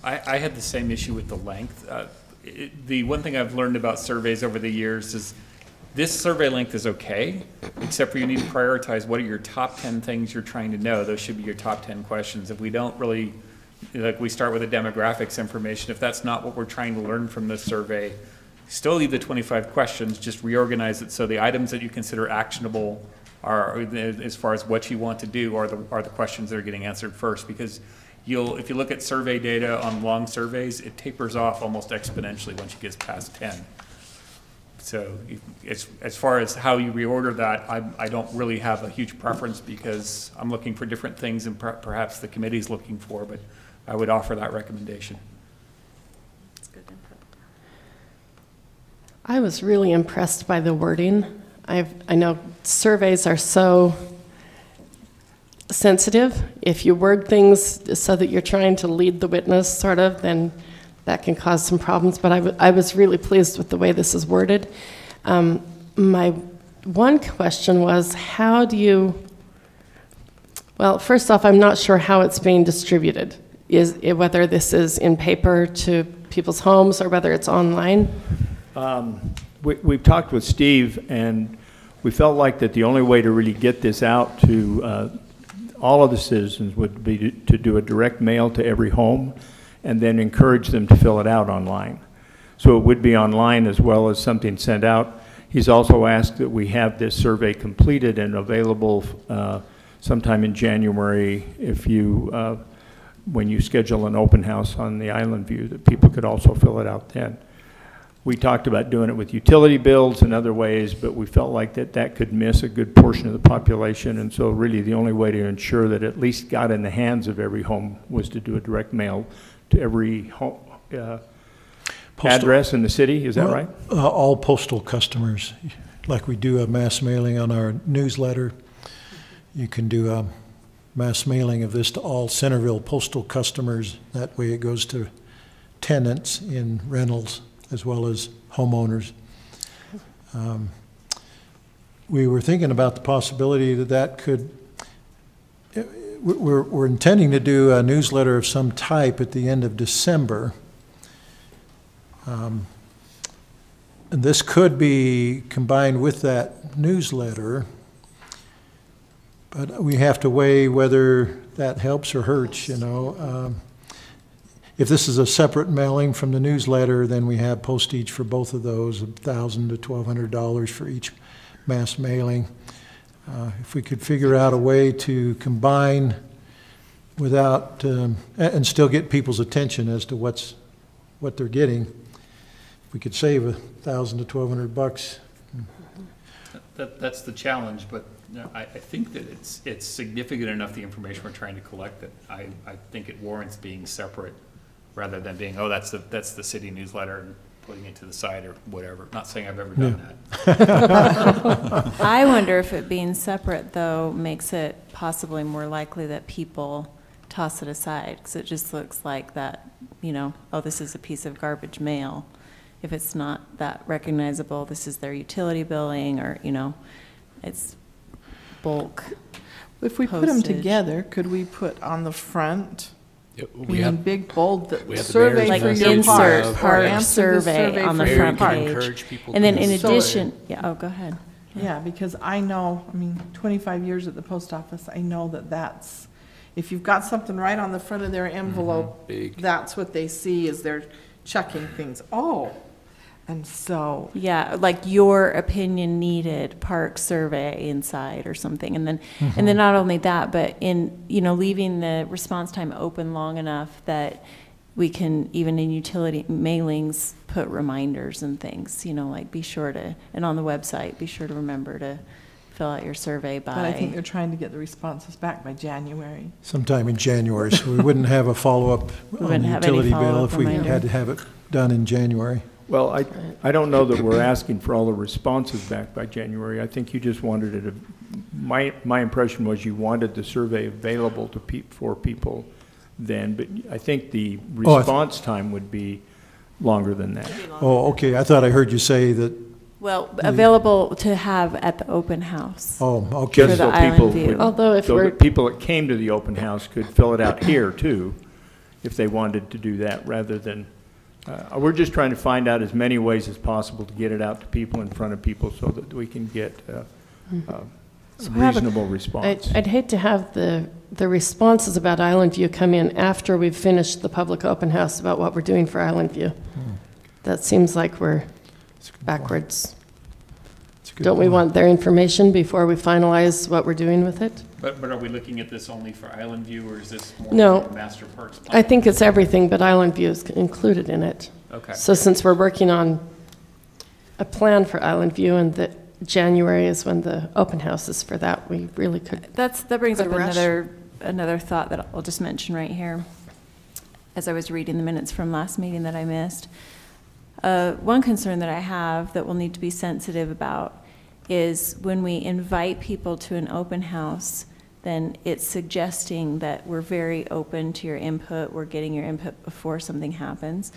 I had the same issue with the length. The one thing I've learned about surveys over the years is this survey length is okay, except for you need to prioritize what are your top 10 things you're trying to know. Those should be your top 10 questions. If we don't really, like we start with the demographics information, if that's not what we're trying to learn from this survey, still leave the 25 questions, just reorganize it so the items that you consider actionable are, as far as what you want to do, are the questions that are getting answered first. Because if you look at survey data on long surveys, it tapers off almost exponentially once you get past 10. So as far as how you reorder that, I don't really have a huge preference because I'm looking for different things than perhaps the committee's looking for, but I would offer that recommendation. That's good input. I was really impressed by the wording. I know surveys are so sensitive. If you word things so that you're trying to lead the witness, sort of, then that can cause some problems. But I was really pleased with the way this is worded. My one question was, how do you, well, first off, I'm not sure how it's being distributed. Whether this is in paper to people's homes or whether it's online? We've talked with Steve, and we felt like that the only way to really get this out to all of the citizens would be to do a direct mail to every home and then encourage them to fill it out online. So it would be online as well as something sent out. He's also asked that we have this survey completed and available sometime in January if you, when you schedule an open house on the Island View, that people could also fill it out then. We talked about doing it with utility bills and other ways, but we felt like that could miss a good portion of the population, and so really the only way to ensure that at least got in the hands of every home was to do a direct mail to every home, address in the city. Is that right? All postal customers, like we do a mass mailing on our newsletter. You can do a mass mailing of this to all Centerville postal customers. That way it goes to tenants in rentals as well as homeowners. We were thinking about the possibility that could, we're intending to do a newsletter of some type at the end of December. And this could be combined with that newsletter, but we have to weigh whether that helps or hurts, you know. If this is a separate mailing from the newsletter, then we have postage for both of those, $1,000 to $1,200 for each mass mailing. If we could figure out a way to combine without, and still get people's attention as to what they're getting, if we could save $1,000 to $1,200. That's the challenge, but I think that it's significant enough, the information we're trying to collect, that I think it warrants being separate rather than being, oh, that's the city newsletter and putting it to the side or whatever. Not saying I've ever done that. I wonder if it being separate, though, makes it possibly more likely that people toss it aside, because it just looks like that, you know, oh, this is a piece of garbage mail. If it's not that recognizable, this is their utility billing, or, you know, it's bulk. If we put them postage. together, could we put on the front, We have big bold, that we have the survey mayor's for message your insert park, part or of answer the survey on the for your front park. page. encourage people And to then in So- addition, yeah, oh, go ahead. Yeah, because I know, 25 years at the post office, I know that that's, If you've got something right on the front of their envelope, Big. that's what they see is they're checking things. Oh, and so, Yeah, like your opinion needed park survey inside or something. And then not only that, but leaving the response time open long enough that we can, even in utility mailings, put reminders and things, like be sure to, and on the website, be sure to remember to fill out your survey by. but I think they're trying to get the responses back by January. Sometime in January, so we wouldn't have a follow-up on wouldn't the have any utility bill follow-up if we reminder. had to have it done in January. Well, I don't know that we're asking for all the responses back by January. I think you just wanted it, my impression was you wanted the survey available for people then, but I think the response time would be longer than that. Oh, okay, I thought I heard you say that, Well, available to have at the open house. oh, okay. For the island view. Although if So we're, that people that came to the open house could fill it out here too, if they wanted to do that, rather than, we're just trying to find out as many ways as possible to get it out to people, in front of people, so that we can get a reasonable response. I'd hate to have the responses about Island View come in after we've finished the public open house about what we're doing for Island View. That seems like we're backwards. Don't we want their information before we finalize what we're doing with it? But are we looking at this only for Island View, or is this more No. for Master Parks Plan? I think it's everything, but Island View is included in it. Okay. So since we're working on a plan for Island View and that January is when the open house is for that, we really could. That brings Put up a rush. another thought that I'll just mention right here. As I was reading the minutes from last meeting that I missed, one concern that I have that we'll need to be sensitive about is when we invite people to an open house, then it's suggesting that we're very open to your input, we're getting your input before something happens.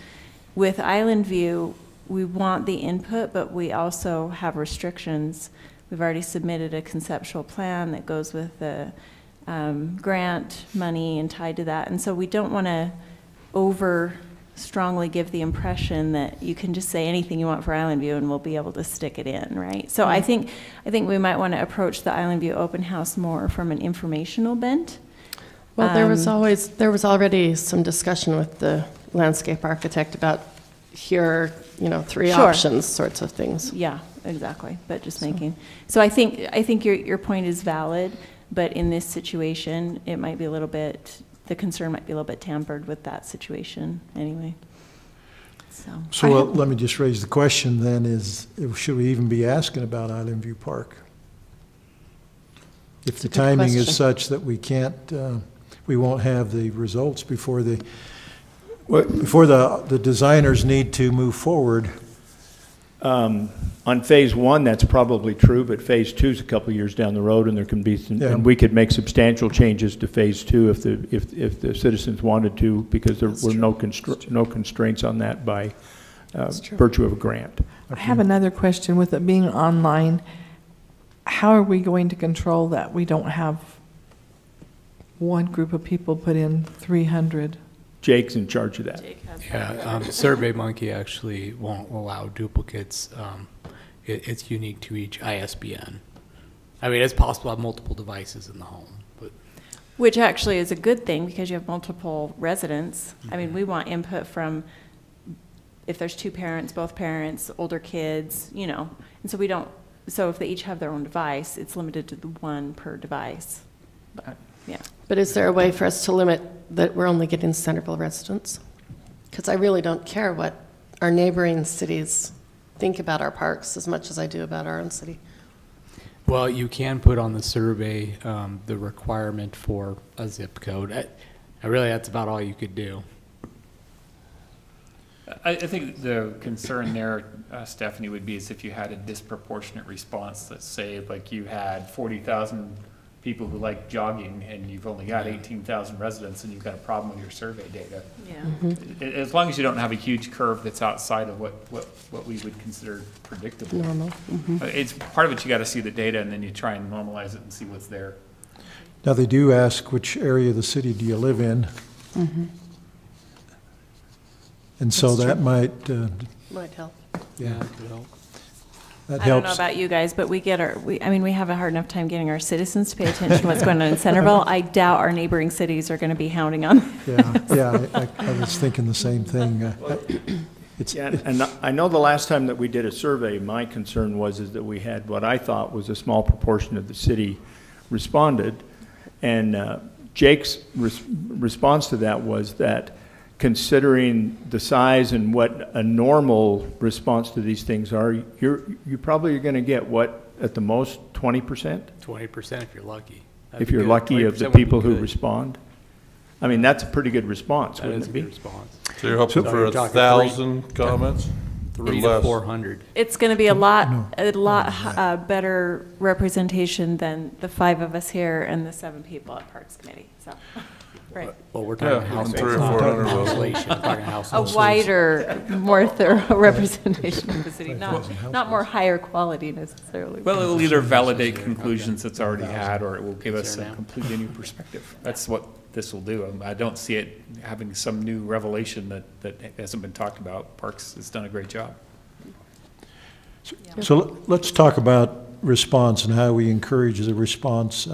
With Island View, we want the input, but we also have restrictions. We've already submitted a conceptual plan that goes with the grant money and tied to that. And so we don't want to strongly give the impression that you can just say anything you want for Island View and we'll be able to stick it in, right? So I think we might want to approach the Island View open house more from an informational bent. Well, there was already some discussion with the landscape architect about here, three Sure. options sorts of things. Yeah, exactly. But just making. So I think your point is valid, but in this situation, it might be the concern might be a little bit tampered with that situation anyway. So let me just raise the question then should we even be asking about Island View Park? If the timing is such that we can't, we won't have the results before the designers need to move forward. On phase one, that's probably true, but phase two is a couple of years down the road, and there can be and we could make substantial changes to phase two if the citizens wanted to, because there were no constraints on that by virtue of a grant. I have another question. With it being online, how are we going to control that we don't have one group of people put in 300? Jake's in charge of that. Yeah, SurveyMonkey actually won't allow duplicates. It's unique to each ISBN. I mean, it's possible to have multiple devices in the home, but Which actually is a good thing because you have multiple residents. I mean, we want input from, if there's two parents, both parents, older kids, and so we don't, so if they each have their own device, it's limited to the one per device. But, yeah. But is there a way for us to limit that we're only getting Centerville residents? Because I really don't care what our neighboring cities think about our parks as much as I do about our own city. well, you can put on the survey the requirement for a zip code. I really, that's about all you could do. I think the concern there, Stephanie, would be is if you had a disproportionate response. Let's say like you had 40,000 people who like jogging and you've only got 18,000 residents and you've got a problem with your survey data. Yeah. As long as you don't have a huge curve that's outside of what we would consider predictable. Normal. It's part of it, you got to see the data and then you try and normalize it and see what's there. Now, they do ask which area of the city do you live in? And so that might, Might help. yeah. Could help. that I don't know helps. about you guys, but we have a hard enough time getting our citizens to pay attention to what's going on in Centerville. I doubt our neighboring cities are going to be hounding on. I was thinking the same thing. And I know the last time that we did a survey, my concern is that we had what I thought was a small proportion of the city responded. And Jake's response to that was that considering the size and what a normal response to these things are, you probably are going to get what, at the most, 20%? 20% if you're lucky. If you're lucky, of the people who respond? I mean, that's a pretty good response, That wouldn't is it a be? good response. So you're hoping for you're talking 1,000 comments? 3 Or to less? 400. It's going to be a lot better representation than the 5 of us here and the 7 people at Parks Committee, so, right. Well, we're talking Yeah, households, 300 or not 400 population. We're talking A households. wider, more thorough representation of the city, not more higher quality necessarily. Well, it will either validate conclusions it's already had, or it will give us a completely new perspective. That's what this will do. I don't see it having some new revelation that hasn't been talked about. Parks has done a great job. So let's talk about response and how we encourage the response.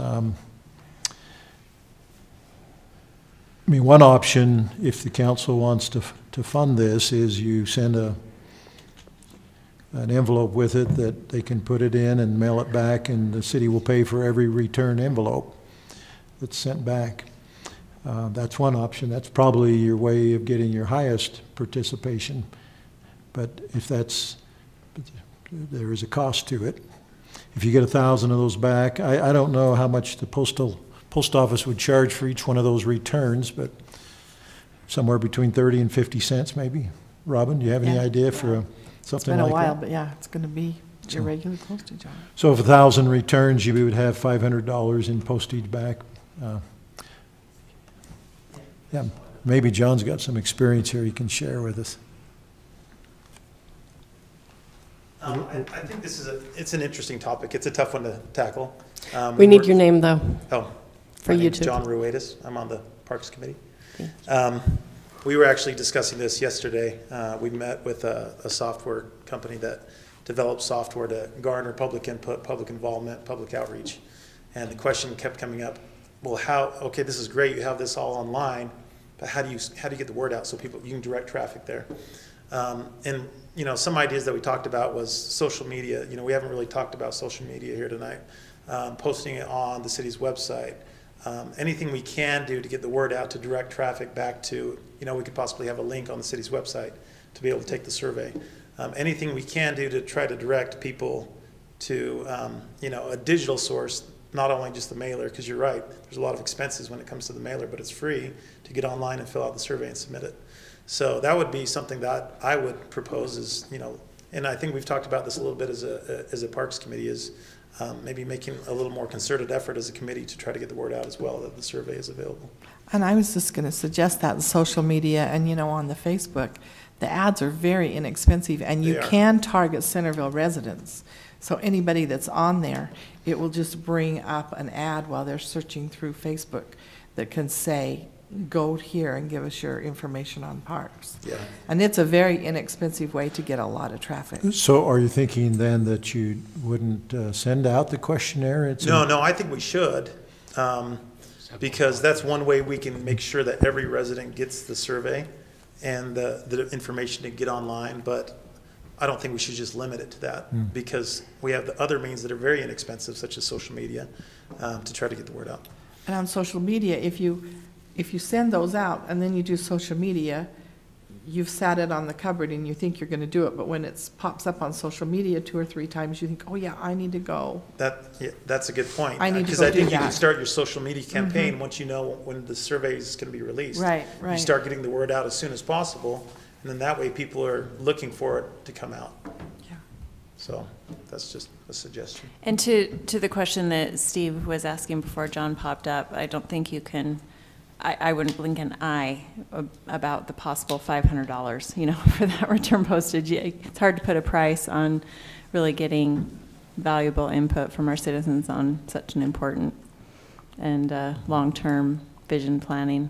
I mean, one option, if the council wants to fund this, is you send an envelope with it that they can put it in and mail it back, and the city will pay for every return envelope that's sent back. That's one option. That's probably your way of getting your highest participation. But if there is a cost to it. If you get 1,000 of those back, I don't know how much the post office would charge for each one of those returns, but somewhere between 30 and 50 cents maybe. Robin, do you have any idea for something like that? It's been a while, but yeah, it's going to be your regular postage on it. So if 1,000 returns, you would have $500 in postage back. Yeah, maybe John's got some experience here he can share with us. I think it's an interesting topic. It's a tough one to tackle. We need your name, though. Oh, for my YouTube. name's John Ruedas. I'm on the Parks Committee. We were actually discussing this yesterday. We met with a software company that develops software to garner public input, public involvement, public outreach. And the question kept coming up, well, okay, this is great, you have this all online, but how do you get the word out so you can direct traffic there? And some ideas that we talked about was social media. We haven't really talked about social media here tonight. Posting it on the city's website. Anything we can do to get the word out to direct traffic back to, we could possibly have a link on the city's website to be able to take the survey. Anything we can do to try to direct people to, a digital source, not only just the mailer, because you're right, there's a lot of expenses when it comes to the mailer, but it's free to get online and fill out the survey and submit it. So that would be something that I would propose is, and I think we've talked about this a little bit as a Parks Committee, is maybe making a little more concerted effort as a committee to try to get the word out as well, that the survey is available. And I was just going to suggest that in social media and, on the Facebook, the ads are very inexpensive, and you can target Centerville residents. So anybody that's on there, it will just bring up an ad while they're searching through Facebook that can say, go here and give us your information on parks. Yeah. And it's a very inexpensive way to get a lot of traffic. So are you thinking then that you wouldn't send out the questionnaire? No, I think we should, because that's one way we can make sure that every resident gets the survey and the information to get online, but I don't think we should just limit it to that, because we have the other means that are very inexpensive, such as social media, to try to get the word out. And on social media, if you send those out and then you do social media, you've sat it on the cupboard and you think you're going to do it, but when it pops up on social media 2 or 3 times, you think, oh yeah, I need to go. That's a good point. I need to Because go I think do you can that. start your social media campaign once you know when the survey is going to be released. Right. You start getting the word out as soon as possible, and then that way people are looking for it to come out. Yeah. So that's just a suggestion. And to the question that Steve was asking before John popped up, I don't think you can, I wouldn't blink an eye about the possible $500, for that return postage. It's hard to put a price on really getting valuable input from our citizens on such an important and long-term vision planning.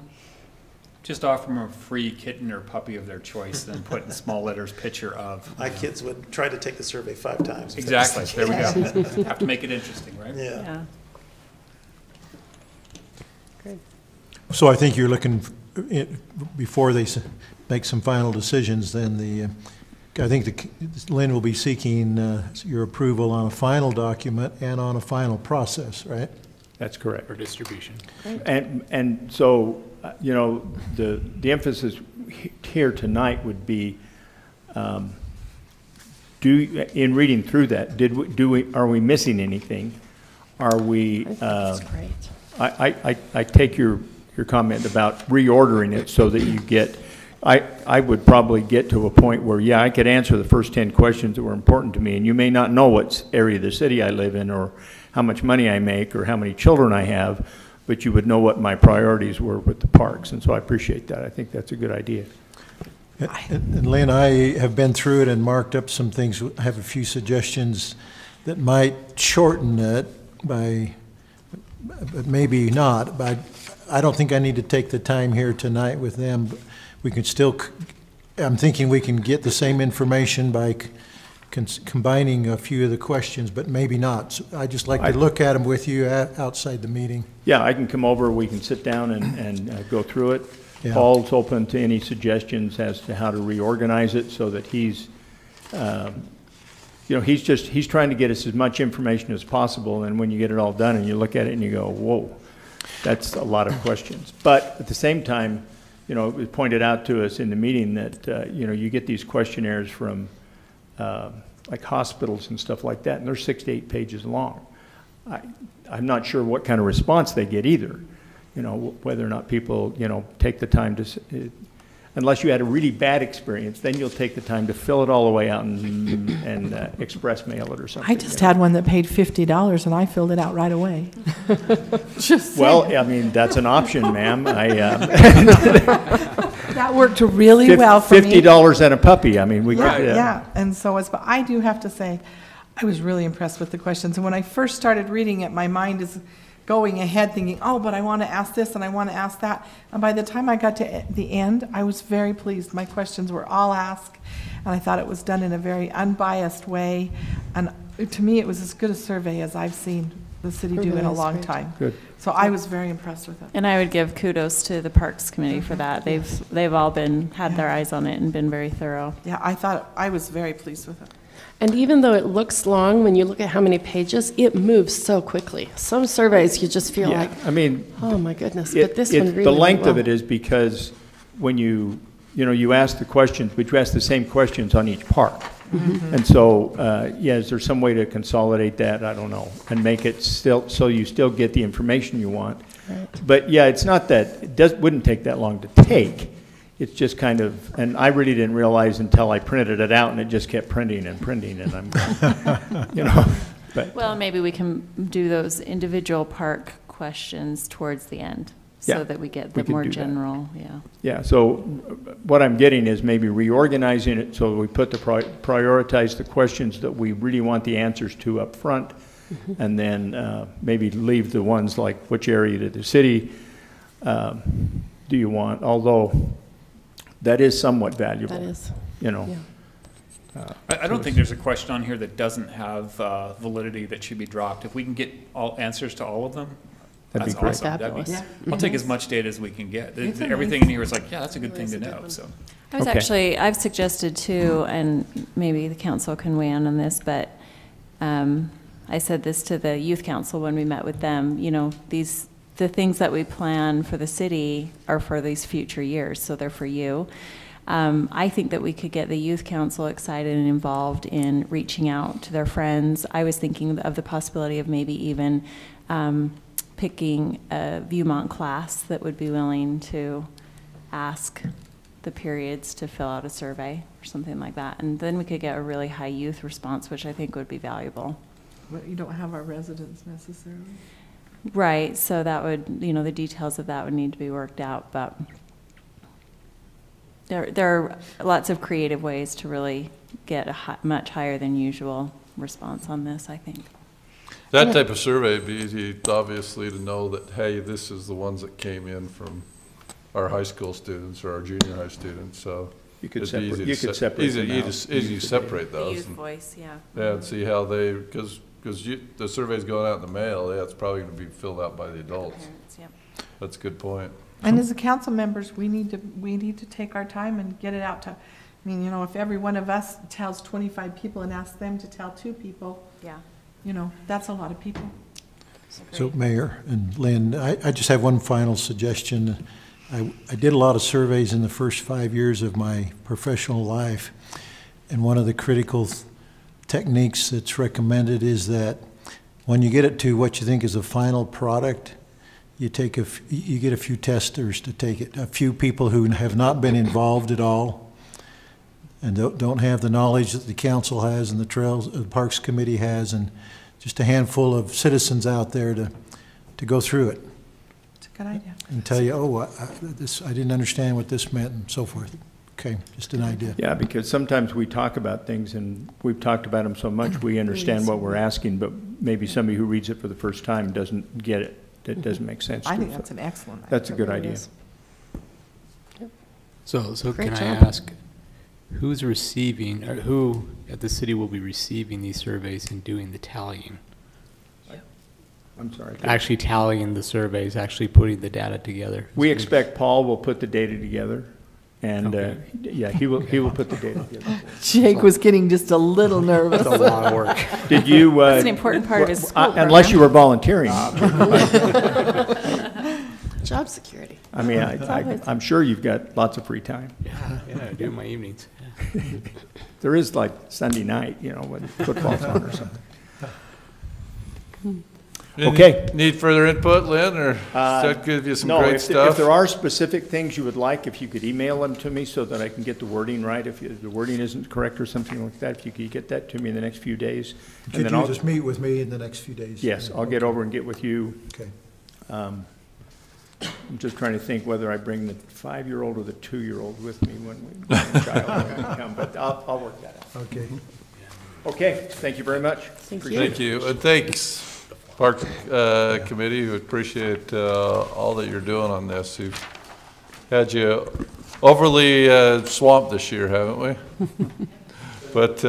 Just offer them a free kitten or puppy of their choice, then put in small letters, picture of. My kids would try to take the survey 5 times. Exactly, there we go. Have to make it interesting, right? Yeah. Great. So I think you're looking, before they make some final decisions, then I think Lynn will be seeking your approval on a final document and on a final process, right? That's correct. For distribution. And so, you know, the emphasis here tonight would be, in reading through that, are we missing anything? Are we? That's great. I take your comment about reordering it so that you get. I would probably get to a point where, yeah, I could answer the first 10 questions that were important to me, and you may not know what area of the city I live in or how much money I make or how many children I have, but you would know what my priorities were with the parks, and so I appreciate that. I think that's a good idea. And Lynn, I have been through it and marked up some things. I have a few suggestions that might shorten it but maybe not. But I don't think I need to take the time here tonight with them. We can still, I'm thinking we can get the same information by combining a few of the questions, but maybe not. So I just like to look at them with you outside the meeting. Yeah, I can come over, we can sit down and go through it. Yeah. Paul's open to any suggestions as to how to reorganize it so that he's, you know, he's trying to get us as much information as possible, and when you get it all done and you look at it and you go, whoa, that's a lot of questions. But at the same time, you know, it was pointed out to us in the meeting that, you know, you get these questionnaires from like hospitals and stuff like that, and they're 6 to 8 pages long. I'm not sure what kind of response they get either, you know, whether or not people, you know, take the time to, unless you had a really bad experience, then you'll take the time to fill it all the way out and express mail it or something. I just had one that paid $50 and I filled it out right away. Just well, saying. I mean, that's an option, ma'am. That worked really well for me. $50 and a puppy. I mean, we Yeah, could, yeah. And so but I do have to say, I was really impressed with the questions. And when I first started reading it, my mind is going ahead thinking, oh, but I want to ask this and I want to ask that. And by the time I got to the end, I was very pleased. My questions were all asked, and I thought it was done in a very unbiased way. And to me, it was as good a survey as I've seen the city do in a long time. Good. So I was very impressed with it. And I would give kudos to the Parks Committee for that. They've all had their eyes on it and been very thorough. Yeah, I was very pleased with it. And even though it looks long, when you look at how many pages, it moves so quickly. Some surveys, you just feel like, I mean, oh my goodness, but this one really the length went of well. it is because when you ask the questions, but you ask the same questions on each park. Mm-hmm. And so, yeah, is there some way to consolidate that? I don't know, and make it still, so you still get the information you want. Right. But yeah, it's not that, wouldn't take that long to take. It's just kind of, and I really didn't realize until I printed it out and it just kept printing and printing and I'm, you know, but. Well, maybe we can do those individual park questions towards the end so Yeah, that we get we the could more do that. general, yeah. Yeah, so what I'm getting is maybe reorganizing it so we put prioritize the questions that we really want the answers to up front, Mm-hmm. and then maybe leave the ones like which area of the city do you want, although that is somewhat valuable. That is. You know. Yeah. I don't think there's a question on here that doesn't have validity that should be dropped. If we can get all answers to all of them, That'd be that's great. awesome. Fabulous. I'll Yeah. take as much data as we can get. It's a Everything in here is like, yeah, that's a good thing to know, so. I've suggested too, and maybe the council can weigh in on this, but I said this to the youth council when we met with them, you know, the things that we plan for the city are for these future years, so they're for you. I think that we could get the youth council excited and involved in reaching out to their friends. I was thinking of the possibility of maybe even picking a Viewmont class that would be willing to ask the periods to fill out a survey or something like that. And then we could get a really high youth response, which I think would be valuable. But you don't have our residents necessarily. Right, so that would, you know, the details of that would need to be worked out, but there are lots of creative ways to really get a much higher than usual response on this, I think. That type of survey would be easy, obviously, to know that, hey, this is the ones that came in from our high school students or our junior high students, so. You could it'd be separate, easy you to could se- separate easy- them you out. just- Easy to separate The those. youth and- voice, yeah. Yeah, and see how they, because the survey's going out in the mail, yeah, it's probably gonna be filled out by the adults. Parents, yep. That's a good point. And as a council members, we need to take our time and get it out to, I mean, you know, if every one of us tells 25 people and asks them to tell 2 people, Yeah. you know, that's a lot of people. So Mayor and Lynn, I just have one final suggestion. I did a lot of surveys in the first 5 years of my professional life, and one of the critical techniques that's recommended is that when you get it to what you think is a final product, you take you get a few testers to take it, a few people who have not been involved at all and don't have the knowledge that the council has and the Parks Committee has, and just a handful of citizens out there to go through it. It's a good idea. And tell you, oh, I didn't understand what this meant, and so forth. Okay, just an idea. Yeah, because sometimes we talk about things, and we've talked about them so much, we understand what we're asking, but maybe somebody who reads it for the first time doesn't get it. That doesn't make sense. I to think them. that's an excellent idea. That's a good It really idea. is. So Great can I job. ask, who's receiving, or who at the city will be receiving these surveys and doing the tallying? I'm sorry. Actually tallying the surveys, actually putting the data together? We expect Paul will put the data together, and, Okay. yeah, he will put the data together. Jake was getting just a little nervous. That's a lot of work. Did you? That's an important part of his school unless you were volunteering. Job security. I mean, I'm sure you've got lots of free time. Yeah, I do in my evenings. Yeah. There is like Sunday night, you know, when football's on or something. Okay. Need further input, Lynn, or does that give you some No, great if stuff? there are specific things you would like, if you could email them to me so that I can get the wording right, if the wording isn't correct or something like that, if you could get that to me in the next few days. and Could then you I'll- just meet with me in the next few days? Yes, I'll get over and get with you. Okay. I'm just trying to think whether I bring the 5-year-old or the 2-year-old with me when the child come, but I'll work that out. Okay. Okay, thank you very much. Thank you, and thanks, Park Committee, we appreciate all that you're doing on this. We've had you overly swamped this year, haven't we? But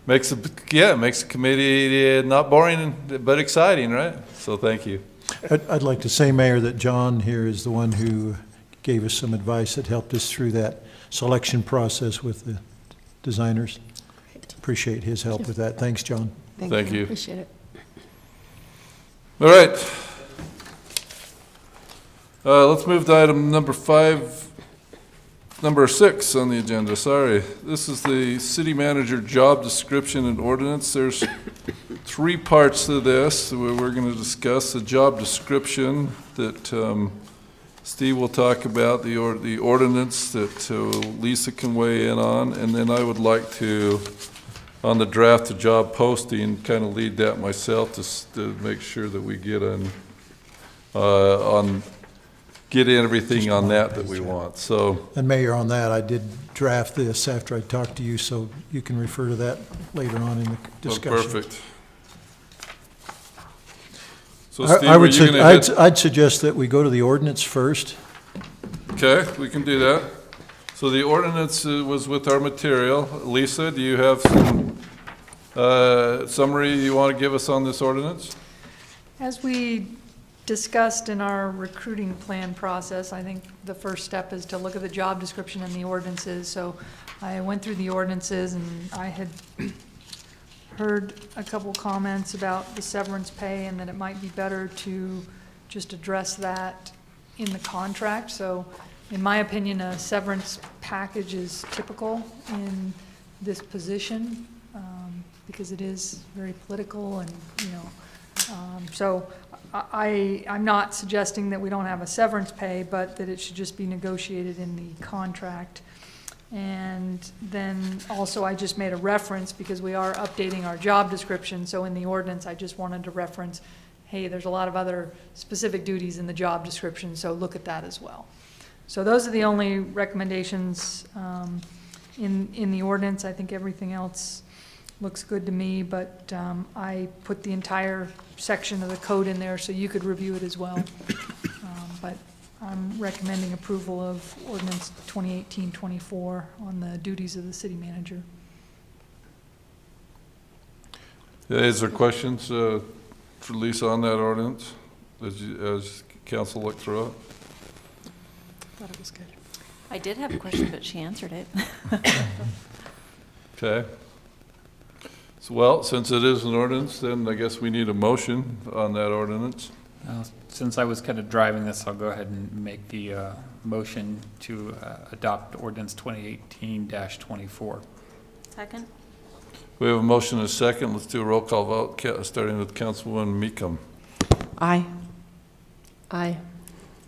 makes the committee not boring, but exciting, right? So thank you. I'd like to say, Mayor, that John here is the one who gave us some advice that helped us through that selection process with the designers. Appreciate his help with that. Thanks, John. Thank you. Appreciate it. All right. Let's move to item number 6 on the agenda, sorry. This is the city manager job description and ordinance. There's 3 parts to this. We're going to discuss the job description that Steve will talk about, the ordinance that Lisa can weigh in on, and then I would like to, on the draft of job posting, kind of lead that myself to make sure that we get get everything on that we want, so. And Mayor, on that, I did draft this after I talked to you, so you can refer to that later on in the discussion. Oh, perfect. So Steve, I are would you gonna hit? I'd suggest that we go to the ordinance first. Okay, we can do that. So the ordinance was with our material. Lisa, do you have some summary you want to give us on this ordinance? As we discussed in our recruiting plan process, I think the first step is to look at the job description and the ordinances. So I went through the ordinances, and I had heard a couple comments about the severance pay and that it might be better to just address that in the contract. So in my opinion, a severance package is typical in this position because it is very political and, you know, so I'm not suggesting that we don't have a severance pay, but that it should just be negotiated in the contract. And then also I just made a reference because we are updating our job description. So in the ordinance, I just wanted to reference, hey, there's a lot of other specific duties in the job description, so look at that as well. So those are the only recommendations in the ordinance. I think everything else looks good to me, but I put the entire section of the code in there so you could review it as well. But I'm recommending approval of ordinance 2018-24 on the duties of the city manager. Is there questions for Lisa on that ordinance as council looked through it? Thought it was good. I did have a question, but she answered it. Okay. So, well, since it is an ordinance, then I guess we need a motion on that ordinance. Since I was kind of driving this, I'll go ahead and make the motion to adopt ordinance 2018-24. Second? We have a motion and a second. Let's do a roll call vote, starting with Councilwoman Meekum. Aye. Aye.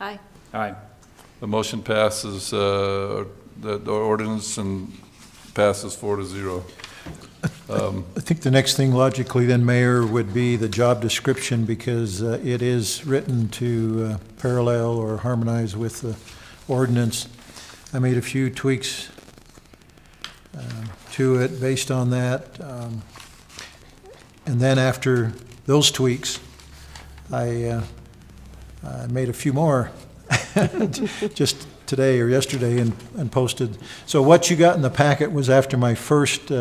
Aye. Aye. The motion passes, the ordinance and passes 4-0. I think the next thing logically then, Mayor, would be the job description, because it is written to parallel or harmonize with the ordinance. I made a few tweaks to it based on that. And then after those tweaks, I made a few more just today or yesterday and posted. So what you got in the packet was after my first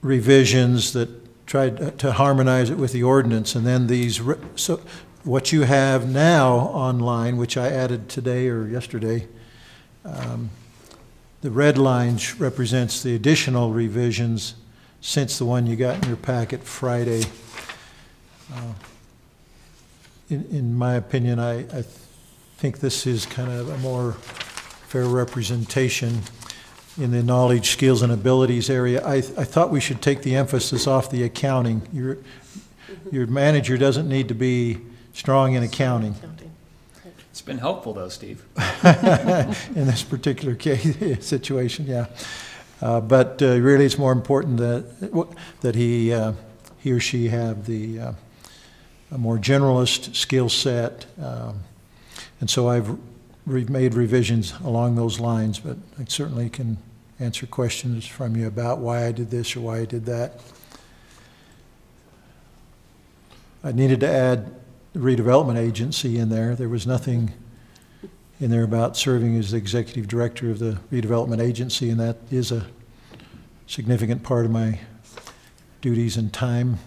revisions that tried to harmonize it with the ordinance, and then these, so what you have now online, which I added today or yesterday, the red line represents the additional revisions since the one you got in your packet Friday. In my opinion, I think this is kind of a more fair representation in the knowledge, skills, and abilities area. I thought we should take the emphasis off the accounting. Your manager doesn't need to be strong in accounting. It's been helpful though, Steve. In this particular case, situation, yeah. But really it's more important that he or she have a more generalist skill set. And so I've made revisions along those lines, but I certainly can answer questions from you about why I did this or why I did that. I needed to add the redevelopment agency in there. There was nothing in there about serving as the executive director of the redevelopment agency, and that is a significant part of my duties and time.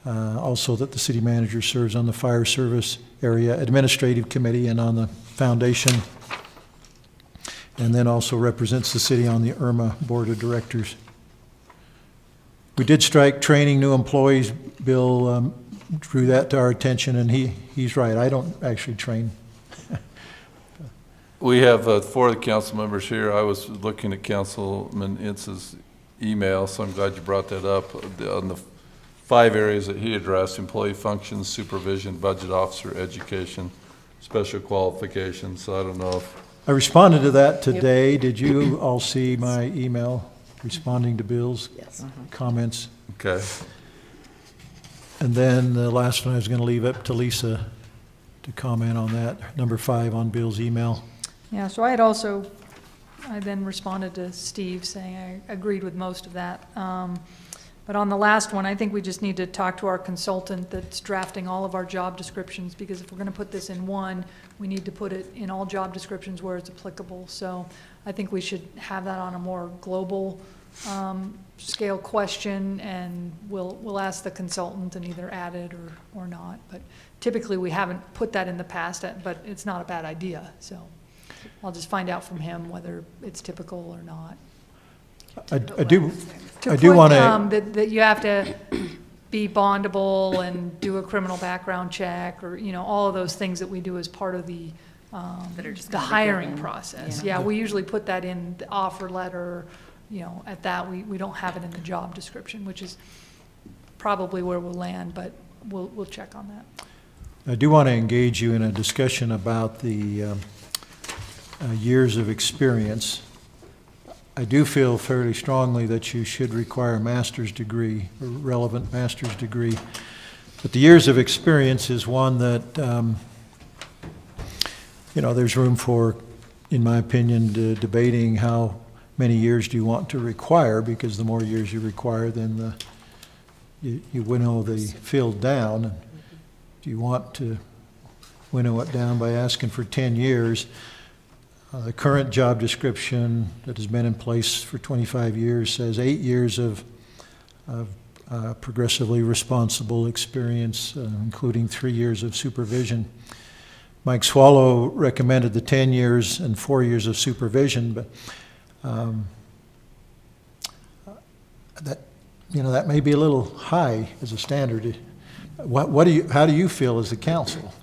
Also that the city manager serves on the fire service area administrative committee and on the foundation, and then also represents the city on the IRMA board of directors. We did strike training new employees. Bill drew that to our attention, and he's right. I don't actually train. We have 4 of the council members here. I was looking at Councilman Ince's email, so I'm glad you brought that up. On the 5 areas that he addressed: employee functions, supervision, budget officer, education, special qualifications. So I don't know if... I responded to that today. Did you all see my email responding to Bill's comments? Okay. And then the last one I was going to leave up to Lisa to comment on that, number 5 on Bill's email. Yeah, so I then responded to Steve saying I agreed with most of that. But on the last one, I think we just need to talk to our consultant that's drafting all of our job descriptions, because if we're going to put this in one, we need to put it in all job descriptions where it's applicable. So I think we should have that on a more global scale question, and we'll ask the consultant and either add it or not. But typically we haven't put that in the past, but it's not a bad idea. So I'll just find out from him whether it's typical or not. I do want to... That you have to be bondable and do a criminal background check, or, all of those things that we do as part of the hiring process. Yeah, we usually put that in the offer letter, at that. We don't have it in the job description, which is probably where we'll land, but we'll check on that. I do want to engage you in a discussion about the years of experience. I do feel fairly strongly that you should require a master's degree, a relevant master's degree. But the years of experience is one that, there's room for, in my opinion, debating how many years do you want to require, because the more years you require, then you winnow the field down. Do you want to winnow it down by asking for 10 years. The current job description that has been in place for 25 years says 8 years of progressively responsible experience, including 3 years of supervision. Mike Swallow recommended the 10 years and 4 years of supervision, but that may be a little high as a standard. How do you feel as the council?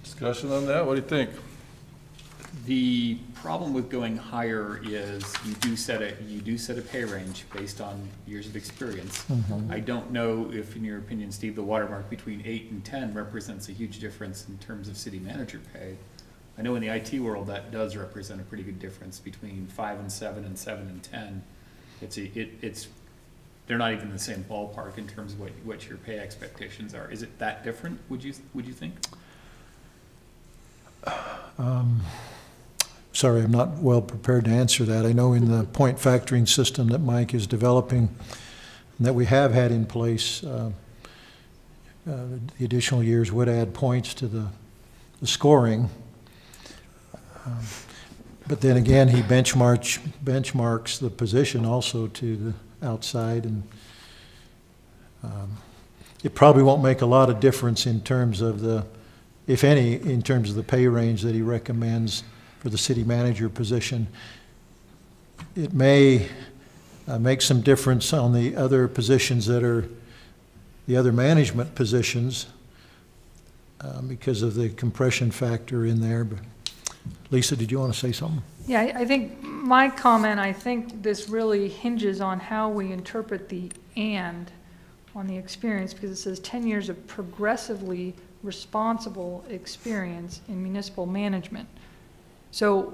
Discussion on that? What do you think? The problem with going higher is you do set a pay range based on years of experience. Mhm. I don't know if, in your opinion, Steve, the watermark between 8 and 10 represents a huge difference in terms of city manager pay. I know in the IT world that does represent a pretty good difference between 5 and 7 and 7 and 10. They're not even in the same ballpark in terms of what your pay expectations are. Is it that different, would you think? Sorry, I'm not well prepared to answer that. I know in the point factoring system that Mike is developing and that we have had in place, the additional years would add points to the scoring. But then again, he benchmarks the position also to the outside, and it probably won't make a lot of difference in terms of if any, in terms of the pay range that he recommends for the city manager position. It may make some difference on the other positions that are the other management positions because of the compression factor in there. But Lisa, did you want to say something? Yeah, I think my comment, I think this really hinges on how we interpret the "and" on the experience, because it says 10 years of progressively responsible experience in municipal management. So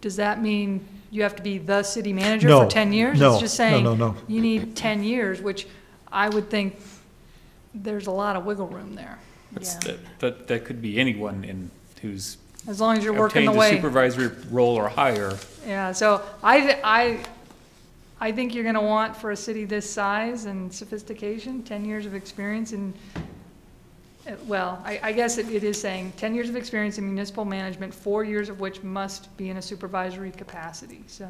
does that mean you have to be the city manager for 10 years? No, it's just saying no. You need 10 years, which I would think there's a lot of wiggle room there. That could be anyone who's as long as you're working the obtained way. a supervisory role or higher. Yeah, so I think you're going to want, for a city this size and sophistication, 10 years of experience in, well, I guess it is saying 10 years of experience in municipal management, 4 years of which must be in a supervisory capacity, so.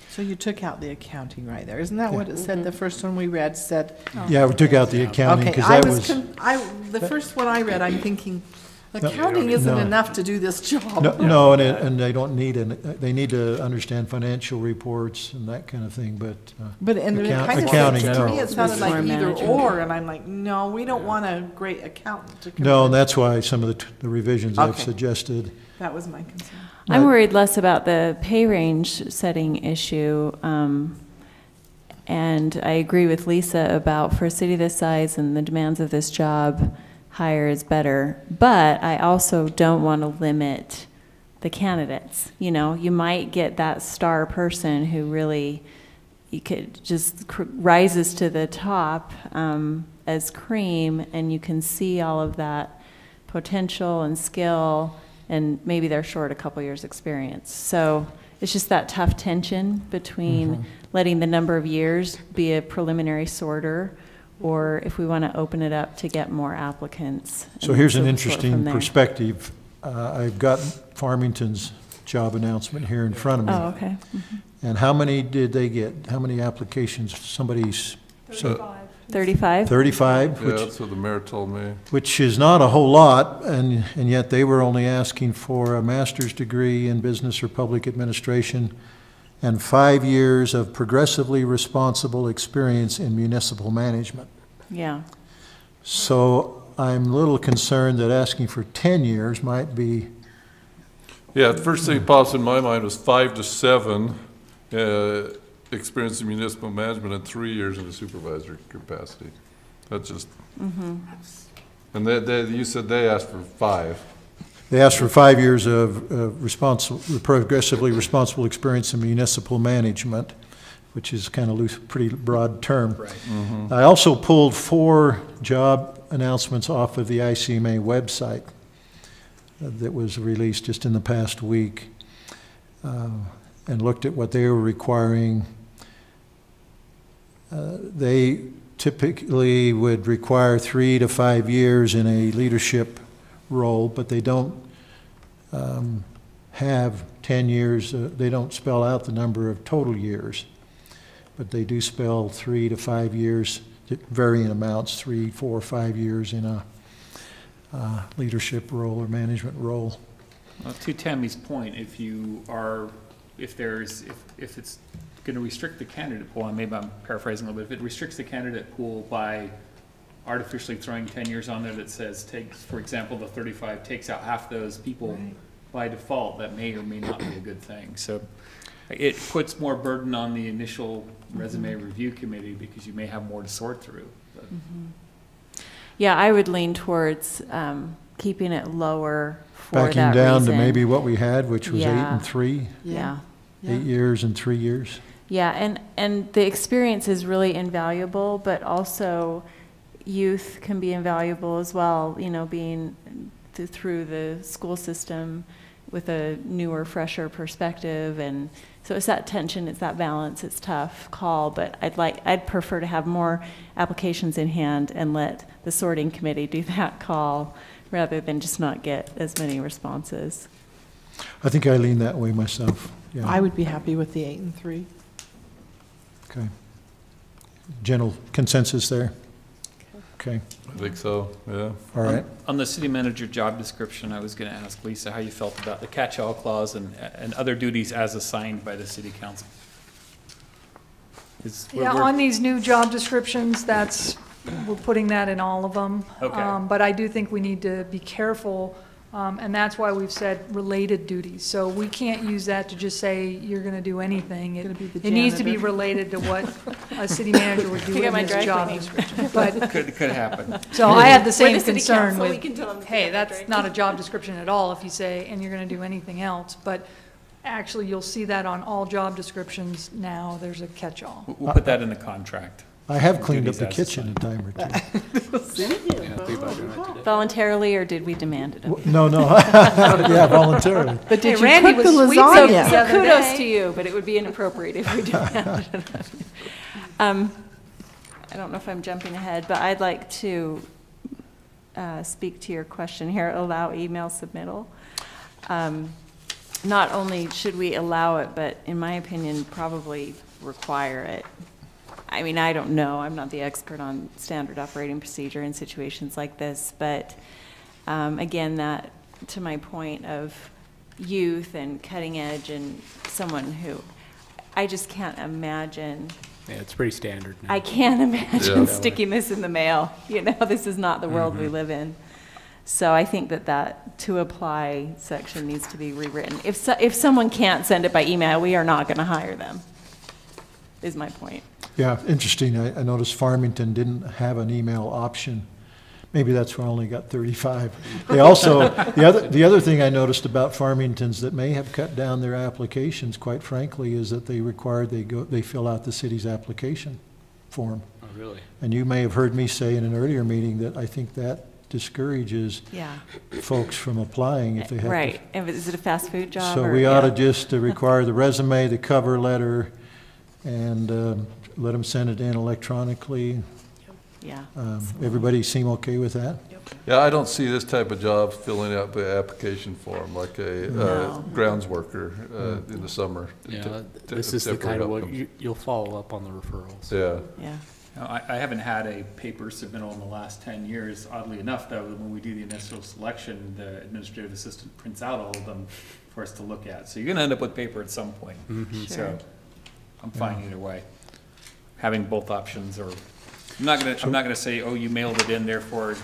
So you took out the accounting right there. Isn't that what it said? The first one we read said. Yeah, we took out the accounting Okay, because that was. The first one I read, I'm thinking, accounting isn't enough to do this job. No, and they don't need they need to understand financial reports and that kind of thing, but and it kind of accounting, to me no. it sounded like either or, and I'm like, no, we don't want a great accountant to come No, in. and that's why some of the revisions I've Okay. suggested. That was my concern. I'm worried less about the pay range setting issue. And I agree with Lisa about, for a city this size and the demands of this job, higher is better. But I also don't want to limit the candidates. You know, you might get that star person who really, you could just rises to the top as cream, and you can see all of that potential and skill, and maybe they're short a couple years experience. So it's just that tough tension between letting the number of years be a preliminary sorter, or if we want to open it up to get more applicants. So here's an sort interesting from there. perspective. I've got Farmington's job announcement here in front of me. Oh, okay. And how many did they get? How many applications? Somebody's 35? 35, Yeah, that's what the mayor told me. which is not a whole lot, and yet they were only asking for a master's degree in business or public administration and 5 years of progressively responsible experience in municipal management. Yeah. So I'm a little concerned that asking for 10 years might be. Yeah, the first thing that pops in my mind was 5 to 7 experience in municipal management and 3 years in a supervisory capacity. That's just, and you said they asked for 5. They asked for 5 years of progressively responsible experience in municipal management, which is kind of loose, pretty broad term. Right. I also pulled 4 job announcements off of the ICMA website that was released just in the past week, and looked at what they were requiring. They typically would require 3 to 5 years in a leadership role, but they don't have 10 years, they don't spell out the number of total years, but they do spell 3 to 5 years, varying amounts, 3, 4, 5 years in a leadership role or management role. Well, to Tammy's point, if it's going to restrict the candidate pool, and maybe I'm paraphrasing a little bit, if it restricts the candidate pool by artificially throwing 10 years on there that says, for example, the 35 takes out half those people by default, that may or may not be a good thing. So it puts more burden on the initial resume review committee because you may have more to sort through. Yeah, I would lean towards keeping it lower for that Backing down reason. to maybe what we had, which was 8 Yeah. and 3. Yeah. 8 years and 3 years. Yeah, and the experience is really invaluable, but also youth can be invaluable as well, you know, being through the school system with a newer, fresher perspective. And so it's that tension, it's that balance, it's a tough call, but I'd prefer to have more applications in hand and let the sorting committee do that call rather than just not get as many responses. I think I lean that way myself. Yeah. I would be happy with the 8 and 3. Okay. General consensus there? Okay. I think so, yeah. All right. On the city manager job description, I was going to ask Lisa how you felt about the catch-all clause and other duties as assigned by the city council. Yeah, on these new job descriptions, we're putting that in all of them. Okay. But I do think we need to be careful, and that's why we've said related duties. So we can't use that to just say you're going to do anything. It needs to be janitor. related to what a city manager would do I got in my his dry job cleaning. description. But Could happen. so I have the We're same the city concern council, we with, can tell them to hey, pick up the that's dry not a job description at all if you say, and you're going to do anything else. But actually, you'll see that on all job descriptions now, there's a catch-all. We'll put that in the contract. I have cleaned up Duties the as kitchen a assigned. time or two. Voluntarily, or did we demand it? No, yeah, voluntarily. But did Hey, you Randy cook the was sweet So, lasagna? so other kudos day. to you, but it would be inappropriate if we demanded it. I don't know if I'm jumping ahead, but I'd like to speak to your question here, allow email submittal. Not only should we allow it, but in my opinion, probably require it. I mean, I don't know, I'm not the expert on standard operating procedure in situations like this, but again, that, to my point of youth and cutting edge and someone who, I just can't imagine, Yeah, it's pretty standard now. I can't imagine Yeah. sticking this in the mail. You know, this is not the world we live in. So I think that to apply section needs to be rewritten. If someone can't send it by email, we are not going to hire them, is my point. Yeah, interesting. I noticed Farmington didn't have an email option. Maybe that's why I only got 35. They also, the other thing I noticed about Farmington's that may have cut down their applications, quite frankly, is that they required they fill out the city's application form. Oh, really? And you may have heard me say in an earlier meeting that I think that discourages Yeah. folks from applying if they have to. Right. And is it a fast food job? So or- we ought to yeah. just require the resume, the cover letter, and let them send it in electronically. Yeah. Everybody seem okay with that? Yeah, I don't see this type of job filling out the application form like a No. grounds worker in the summer. Yeah, this is the kind of what you'll follow up on the referrals. Yeah. Yeah. Now, I haven't had a paper submittal in the last 10 years. Oddly enough, though, when we do the initial selection, the administrative assistant prints out all of them for us to look at. So you're going to end up with paper at some point. Mhm. So Sure. I'm fine either way. Having both options, or I'm not gonna say, oh, you mailed it in, therefore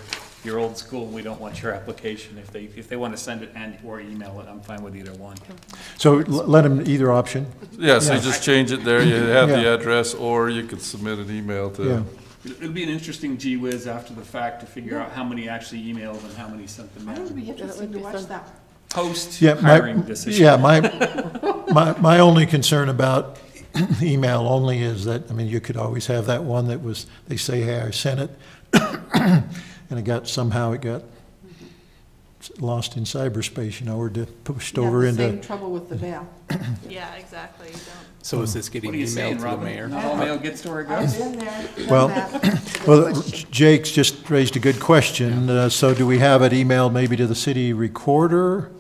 you're old school, we don't want your application. If they want to send it and or email it, I'm fine with either one. So let them either option? Yeah, so Yeah. you just change it there, you have the Yeah. address, or you could submit an email Yeah. to. It'll be an interesting gee whiz after the fact to figure out how many actually emailed and how many sent them I think it'd be in. interesting to watch that. Post Yeah, hiring decision. Yeah, my only concern about email only is that, I mean, you could always have that one that was, they say, hey, I sent it, and somehow it got lost in cyberspace, you know, we're pushed You have over the into. same trouble with the mail. Yeah, exactly, you don't. So is this getting What are you emailed saying, to the Robin? mayor? Not all mail gets to where it I've goes? been there, done Well, that. well, Jake's just raised a good question. So do we have it emailed maybe to the city recorder?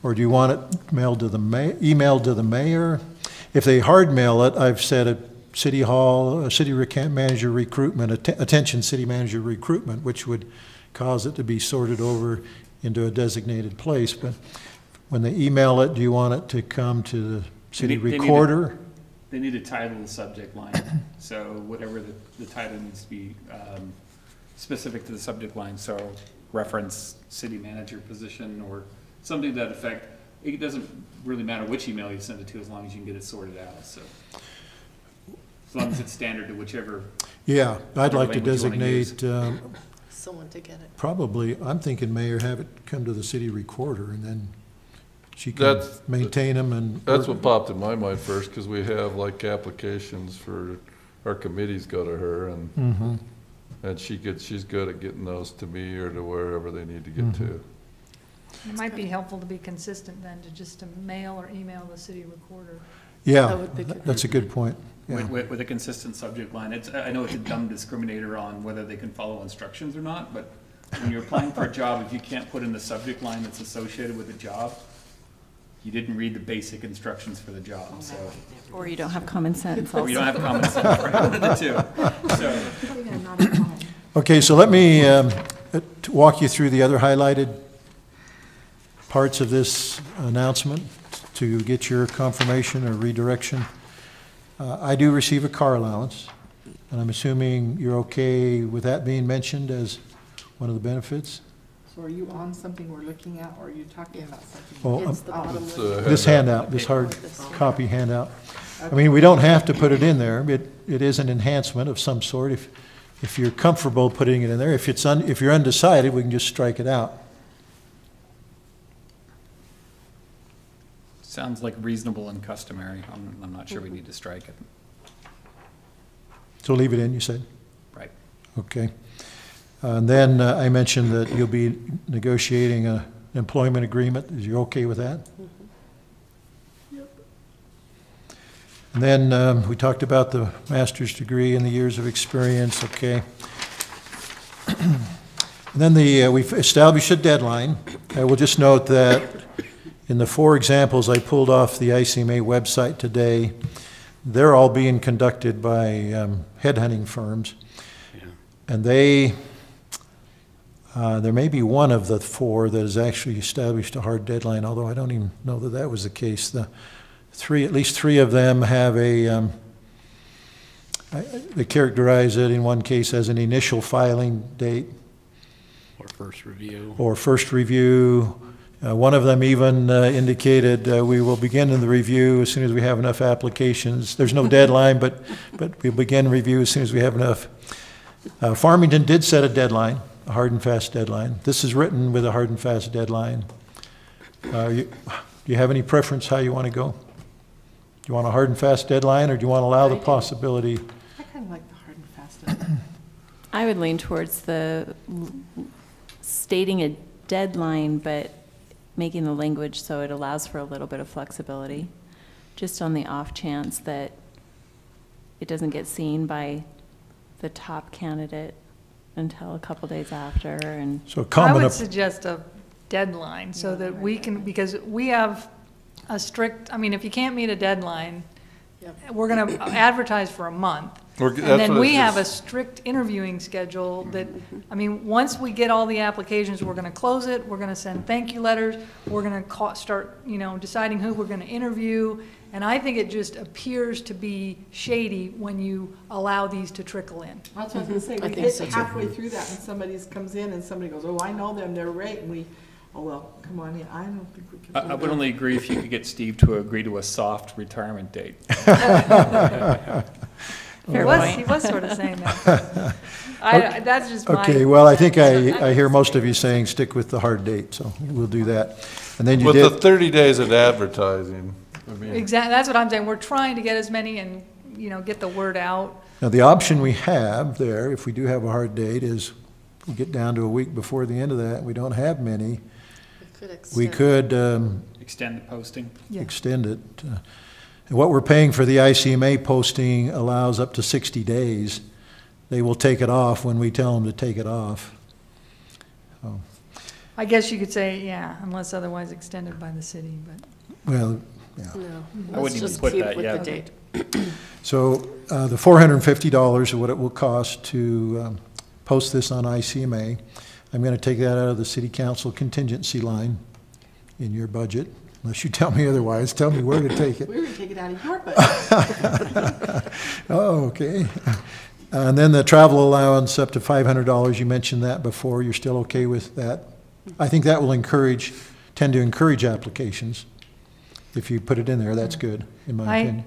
Or do you want it emailed to the mayor? If they hard mail it, I've said at City Hall, city manager recruitment, attention city manager recruitment, which would cause it to be sorted over into a designated place. But when they email it, do you want it to come to the city recorder? They need to title the subject line, so whatever the title needs to be specific to the subject line, so reference city manager position or something to that effect. It doesn't really matter which email you send it to as long as you can get it sorted out, so. As long as it's standard to whichever. Yeah, I'd like to language you wanna use. designate, Someone to get it. probably, I'm thinking mayor have it come to the city recorder and then she can That's- maintain them and. That's what popped in my mind first, because we have like applications for, our committees go to her, and Mhm. and she's good at getting those to me or to wherever they need to get to. It might be helpful to be consistent then, to mail or email the city recorder. Yeah, That would be good. that's a good point. Yeah. With a consistent subject line. I know it's a dumb discriminator on whether they can follow instructions or not, but when you're applying for a job, if you can't put in the subject line that's associated with the job, you didn't read the basic instructions for the job, so. Or you don't have common sense. Or you don't have common sense, right, one of the two, so. Okay, so let me walk you through the other highlighted parts of this announcement to get your confirmation or redirection. I do receive a car allowance, and I'm assuming you're okay with that being mentioned as one of the benefits? So are you on something we're looking at, or are you talking about something? Well, It's the bottom It's, one. this handout, this hard copy handout. I mean, we don't have to put it in there. It is an enhancement of some sort. If you're comfortable putting it in there, if you're undecided, we can just strike it out. Sounds like reasonable and customary. I'm not sure we need to strike it. So leave it in, you said? Right. Okay. And then I mentioned that you'll be negotiating an employment agreement. Is you okay with that? And then we talked about the master's degree and the years of experience, okay. And then we've established a deadline. I will just note that in the 4 examples I pulled off the ICMA website today, they're all being conducted by headhunting firms. And there may be one of the 4 that has actually established a hard deadline, although I don't even know that that was the case. At least three of them have they characterize it in one case as an initial filing date. Or first review. Or first review. One of them even indicated we will begin the review as soon as we have enough applications. There's no deadline, but we'll begin review as soon as we have enough. Farmington did set a deadline, a hard and fast deadline. This is written with a hard and fast deadline. Do you have any preference how you want to go? Do you want a hard and fast deadline, or do you want to allow the possibility? I kind of like the hard and fast deadline. I would lean towards the stating a deadline, but making the language so it allows for a little bit of flexibility, just on the off chance that it doesn't get seen by the top candidate until a couple days after. And So I would suggest a deadline so that we can, because we have a strict, I mean, if you can't meet a deadline, we're going to advertise for a month. And then we have a strict interviewing schedule that, I mean, once we get all the applications, we're going to close it, we're going to send thank you letters, we're going to start, deciding who we're going to interview. And I think it just appears to be shady when you allow these to trickle in. That's what I was going to say. We get halfway through that and somebody comes in and somebody goes, oh, I know them, they're great. And we, oh, well, come on in. I don't think we can. I would only agree if you could get Steve to agree to a soft retirement date. He was sort of saying that. That's just my. Okay, well, I think I hear most of you saying stick with the hard date, so we'll do that. And then you With did. the 30 days of advertising, I mean. Exactly, that's what I'm saying. We're trying to get as many and, get the word out. Now, the option we have there, if we do have a hard date, is we get down to a week before the end of that, we don't have many, we extend. could Extend the posting? Yeah. extend it. And what we're paying for the ICMA posting allows up to 60 days. They will take it off when we tell them to take it off. So, I guess you could say, yeah, unless otherwise extended by the city, but. well, yeah. No, I wouldn't let's even just put keep that with yet. the date. So the $450 is what it will cost to post this on ICMA. I'm going to take that out of the city council contingency line in your budget, unless you tell me otherwise. Tell me where to take it. We're going to take it out of your budget. Oh, okay. And then the travel allowance up to $500, you mentioned that before. You're still okay with that? I think that will tend to encourage applications. If you put it in there, that's good, in my opinion.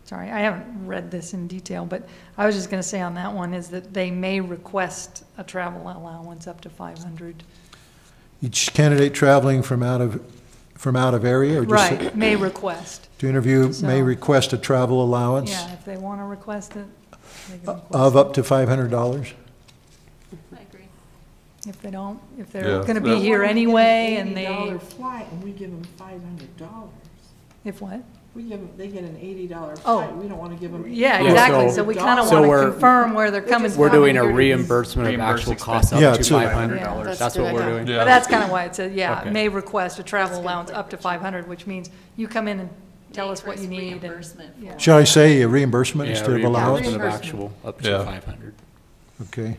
Sorry, I haven't read this in detail, but I was just going to say on that one is that they may request a travel allowance up to 500. Each candidate traveling from out of area, or just Right, may request. to interview may So- request a travel allowance Yeah, if they want to request it, they can request of it. up to $500. I agree. If they don't, if Yeah, they're going to be that- here anyway and they, $80 flight and we give them $500. if what? They get an $80 Oh. flight. We don't want to give them. Yeah, Yeah, exactly, so- so we kind of so want to we're- confirm where they're coming from. We're doing a and- reimbursement of Reimburse actual expense. costs up Yeah, to so- $500. Yeah, That's what we're doing. Yeah. But that's kind of why it says, yeah, Okay. may request a travel allowance up to 500, which means you come in and tell us what you need. and- Reimbursement yeah. Shall I say a reimbursement Yeah, instead of allowance? reimbursement of Reimbursement. actual up to Yeah. 500. Okay.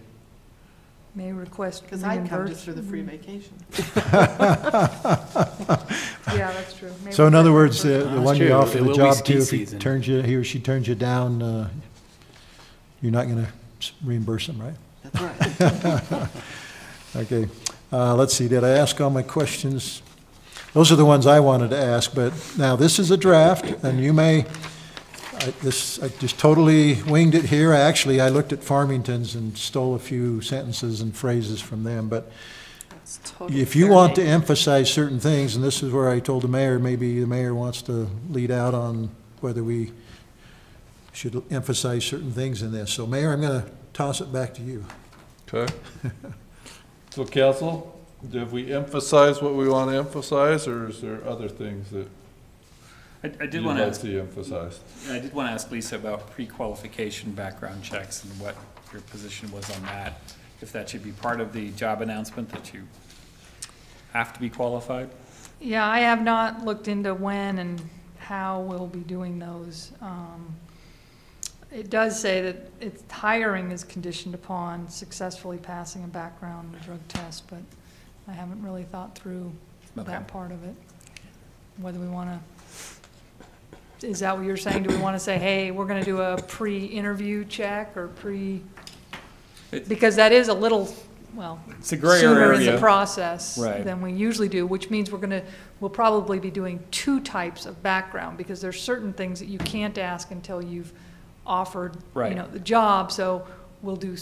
May request Because I'd come just reimburse. for the free vacation. Yeah, that's true. May So in other request words, reimbursement. the one true. you offer It the will be job ski to, if he season. he or she turns you down, you're not going to reimburse them, right? That's right. Okay. Let's see, did I ask all my questions? Those are the ones I wanted to ask, but now this is a draft, and you may, I just totally winged it here. I looked at Farmington's and stole a few sentences and phrases from them, but That's totally if you fair want to game. emphasize certain things, and this is where I told the mayor, maybe the mayor wants to lead out on whether we should emphasize certain things in this. So Mayor, I'm going to toss it back to you. Okay. So council, did we emphasize what we want to emphasize, or is there other things that I did you'd want to like ask, to see emphasized? I did want to ask Lisa about pre-qualification background checks and what your position was on that. If that should be part of the job announcement, that you have to be qualified? Yeah, I have not looked into when and how we'll be doing those. It does say that its hiring is conditioned upon successfully passing a background and drug test, but I haven't really thought through Okay. that part of it. Whether we want to, is that what you're saying? Do we want to say, hey, we're going to do a pre-interview check or because that is a little, well, It's a gray sooner in area. the process Right. than we usually do, which means we'll probably be doing two types of background, because there's certain things that you can't ask until you've offered, Right. the job, so we'll do,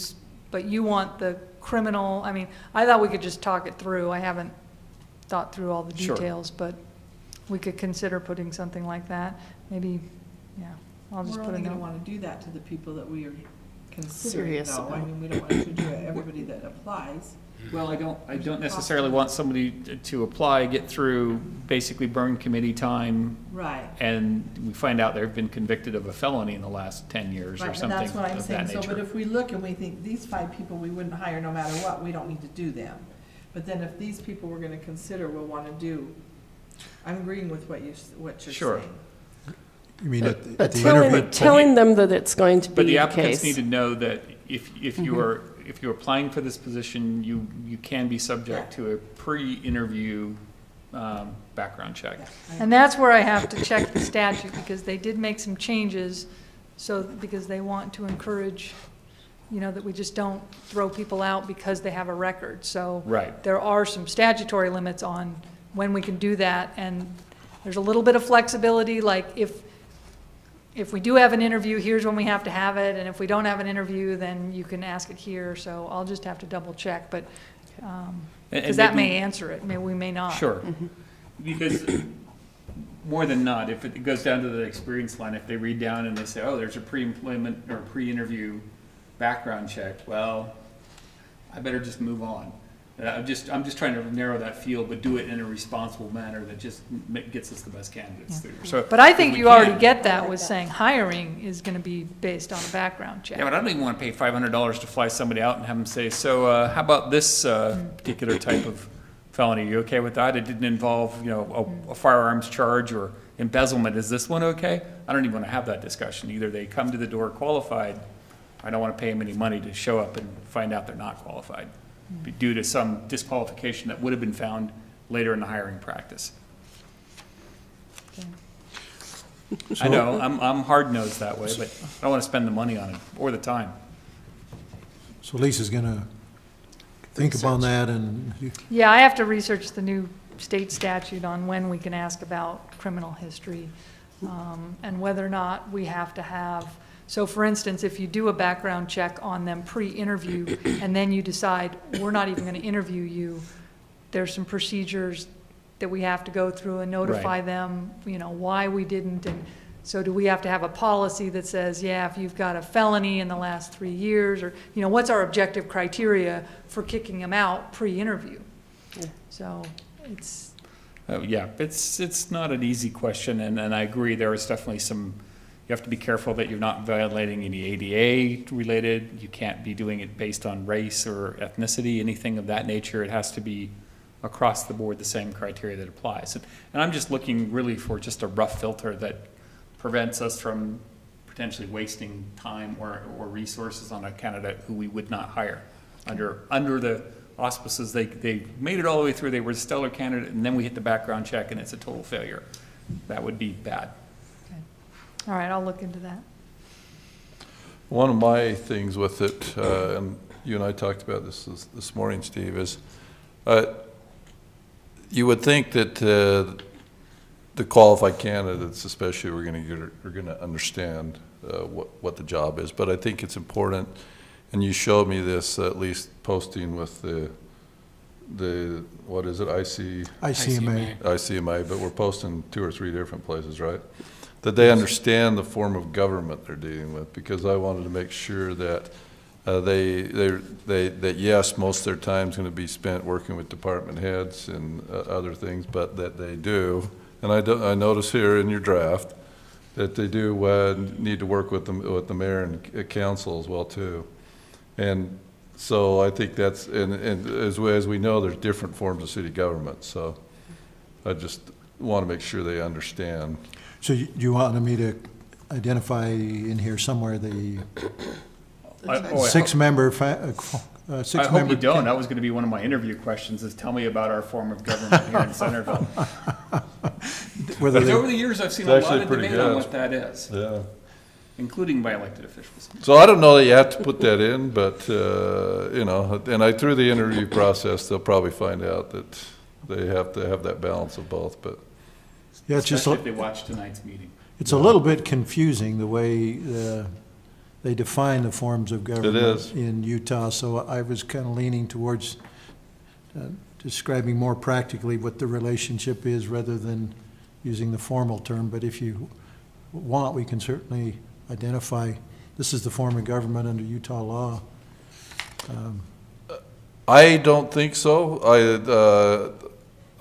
but you want the criminal, I mean, I thought we could just talk it through. I haven't thought through all the Sure. details, but we could consider putting something like that. Maybe, yeah, I'll just We're put a only going to note. want to do that to the people that we are considering, Serious though. I about. mean, we don't want to do it everybody that applies. Well, I don't necessarily want somebody to apply, get through, basically burn committee time, Right. and we find out they've been convicted of a felony in the last 10 years or Right, and something that's what I'm of saying. that So, but nature. if we look and we think these 5 people we wouldn't hire no matter what, we don't need to do them. But then if these people we're going to consider we'll want to do, I'm agreeing with what you're Sure. saying. You mean at the But interview? telling them that it's going to But be the the applicants need case. to know that if you're applying for this position, you can be subject to a pre-interview background check. And that's where I have to check the statute, because they did make some changes, so, because they want to encourage, that we just don't throw people out because they have a record. So Right. there are some statutory limits on when we can do that, and there's a little bit of flexibility, like if we do have an interview, here's when we have to have it, and if we don't have an interview, then you can ask it here. So I'll just have to double check, but, And because that maybe- may answer it, we may not. Sure. Because more than not, if it goes down to the experience line, if they read down and they say, oh, there's a pre-employment or pre-interview background check, well, I better just move on. I'm just trying to narrow that field, but do it in a responsible manner that just gets us the best candidates through. So, But I think if we you already can- get that with saying hiring is gonna be based on a background check. Yeah, but I don't even want to pay $500 to fly somebody out and have them say, so how about this particular type of felony? You okay with that? It didn't involve, you know, a firearms charge or embezzlement. Is this one okay? I don't even want to have that discussion. Either they come to the door qualified, I don't want to pay them any money to show up and find out they're not qualified due to some disqualification that would have been found later in the hiring practice. I know, I'm hard-nosed that way, but I don't want to spend the money on it or the time. So Lisa's going to think upon that, and Yeah, I have to research the new state statute on when we can ask about criminal history, and whether or not we have to have, so for instance, if you do a background check on them pre-interview, and then you decide, we're not even gonna interview you, there's some procedures that we have to go through and notify Right. them, you know, why we didn't, and so do we have to have a policy that says, yeah, if you've got a felony in the last 3 years, or, you know, what's our objective criteria for kicking them out pre-interview? So, it's, Yeah, it's not an easy question, and I agree, there is definitely some, you have to be careful that you're not violating any ADA related, you can't be doing it based on race or ethnicity, anything of that nature. It has to be across the board the same criteria that applies. And I'm just looking really for just a rough filter that prevents us from potentially wasting time or resources on a candidate who we would not hire. Under the auspices, they made it all the way through, they were a stellar candidate, and then we hit the background check and it's a total failure. That would be bad. all right, I'll look into that. One of my things with it, and you and I talked about this morning, Steve, is you would think that the qualified candidates, especially, are going to understand what the job is. But I think it's important, and you showed me this at least posting with the what is it, ICMA, but we're posting 2 or 3 different places, right? That they understand the form of government they're dealing with, because I wanted to make sure that that yes, most of their time is going to be spent working with department heads and other things, but that they do, and I notice here in your draft that they do need to work with the mayor and council as well too, and so I think that's, and as we know, there's different forms of city government, so I just want to make sure they understand. so you wanted me to identify in here somewhere the six-member. I hope you don't. That was going to be one of my interview questions, is tell me about our form of government here in Centerville. Because over the years, I've seen a lot of debate on what that is. Yeah. Including by elected officials. So I don't know that you have to put that in, but, you know, and through the interview process, they'll probably find out that they have to have that balance of both, but. Yeah, it's just, Especially if they watch tonight's meeting. it's a little bit confusing the way they define the forms of government in Utah, so I was kind of leaning towards describing more practically what the relationship is rather than using the formal term, but if you want, we can certainly identify this is the form of government under Utah law. I don't think so.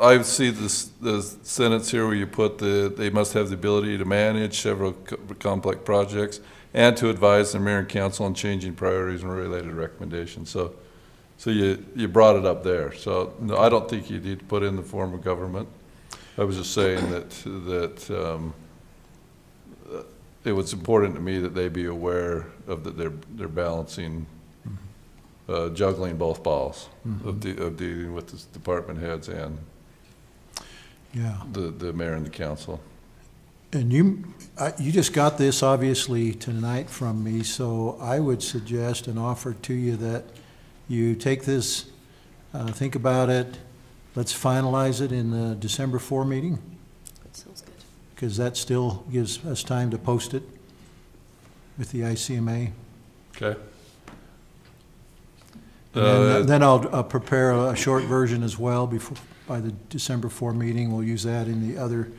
I see the sentence here where you put they must have the ability to manage several complex projects and to advise the mayor and council on changing priorities and related recommendations. So you brought it up there. So no, I don't think you need to put in the form of government. I was just saying that it was important to me that they be aware of that they're balancing, juggling both balls of dealing with the department heads and the mayor and the council. And you just got this obviously tonight from me, so I would suggest and offer to you that you take this, think about it, let's finalize it in the December 4 meeting. That sounds good. Because that still gives us time to post it with the ICMA. Okay. Then I'll prepare a short version as well by the December 4 meeting. We'll use that in the other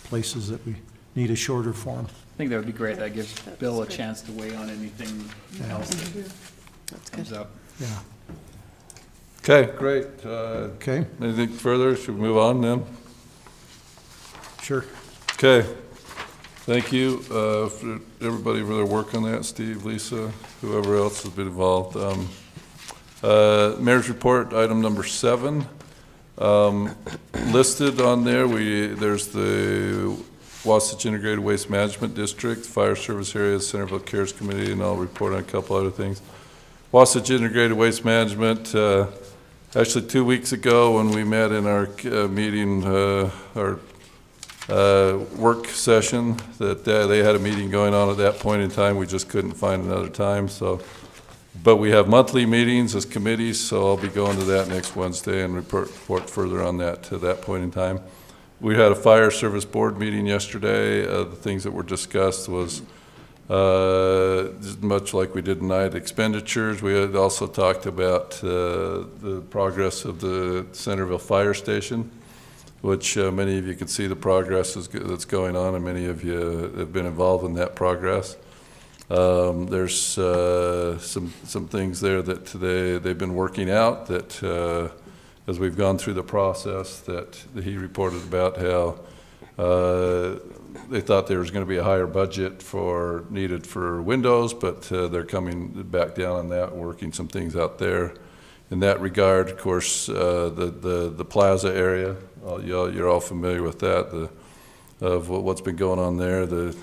places that we need a shorter form. I think that would be great. That gives Bill a chance to weigh on anything else that That's comes good. up. Yeah. Okay, great. Okay. Anything further? Should we move on then? Sure. Okay. Thank you for everybody for their work on that, Steve, Lisa, whoever else has been involved. Mayor's report, item number 7. Listed on there, there's the Wasatch Integrated Waste Management District, Fire Service Area, Centerville Cares Committee, and I'll report on a couple other things. Wasatch Integrated Waste Management, actually 2 weeks ago when we met in our meeting, our work session, that they had a meeting going on at that point in time. We just couldn't find another time. But we have monthly meetings as committees, so I'll be going to that next Wednesday and report further on that to that point in time. We had a fire service board meeting yesterday. The things that were discussed was much like we did tonight, expenditures. We had also talked about the progress of the Centerville Fire Station, which many of you can see the progress that's going on, and many of you have been involved in that progress. There's some things there that they've been working out that as we've gone through the process, that he reported about how they thought there was going to be a higher budget needed for windows, but they're coming back down on that, working some things out there. In that regard, of course, the plaza area, you're all familiar with that, of what's been going on there. The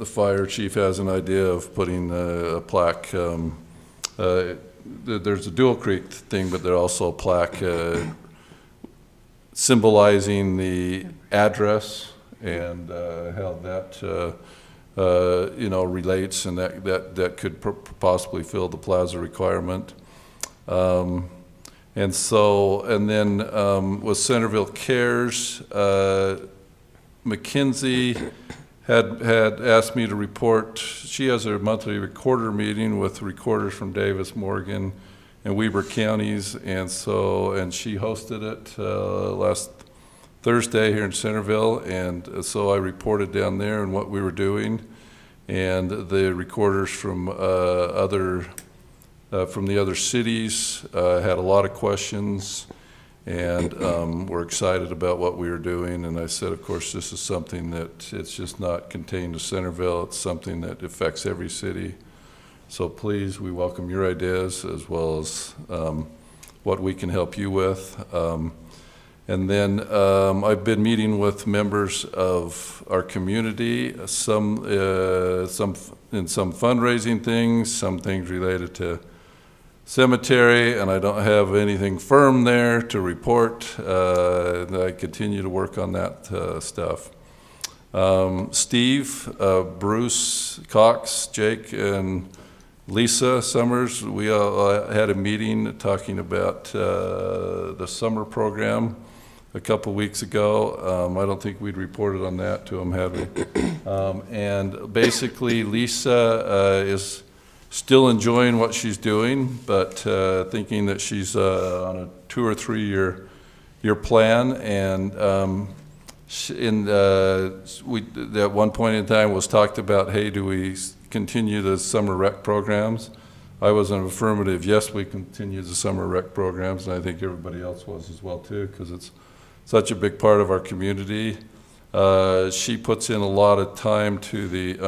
fire chief has an idea of putting a plaque. There's a Dual Creek thing, but there's also a plaque symbolizing the address and how that relates, and that could possibly fill the plaza requirement. And then with Centerville Cares, McKinsey had asked me to report. She has a monthly recorder meeting with recorders from Davis, Morgan, and Weber counties, and she hosted it last Thursday here in Centerville, and so I reported down there and what we were doing, and the recorders from the other cities had a lot of questions, and we're excited about what we were doing. And I said, of course, this is something that it's just not contained to Centerville. It's something that affects every city. So please, we welcome your ideas as well as what we can help you with. And then I've been meeting with members of our community, some in some fundraising things, some things related to cemetery, and I don't have anything firm there to report. I continue to work on that stuff. Steve, Bruce Cox, Jake, and Lisa Summers, we all had a meeting talking about the summer program a couple weeks ago. I don't think we'd reported on that to them, had we? And basically, Lisa is still enjoying what she's doing, but thinking that she's on a 2 or 3 year plan. And at one point in time was talked about, hey, do we continue the summer rec programs? I was an affirmative, yes, we continue the summer rec programs, and I think everybody else was as well too, because it's such a big part of our community. She puts in a lot of time to the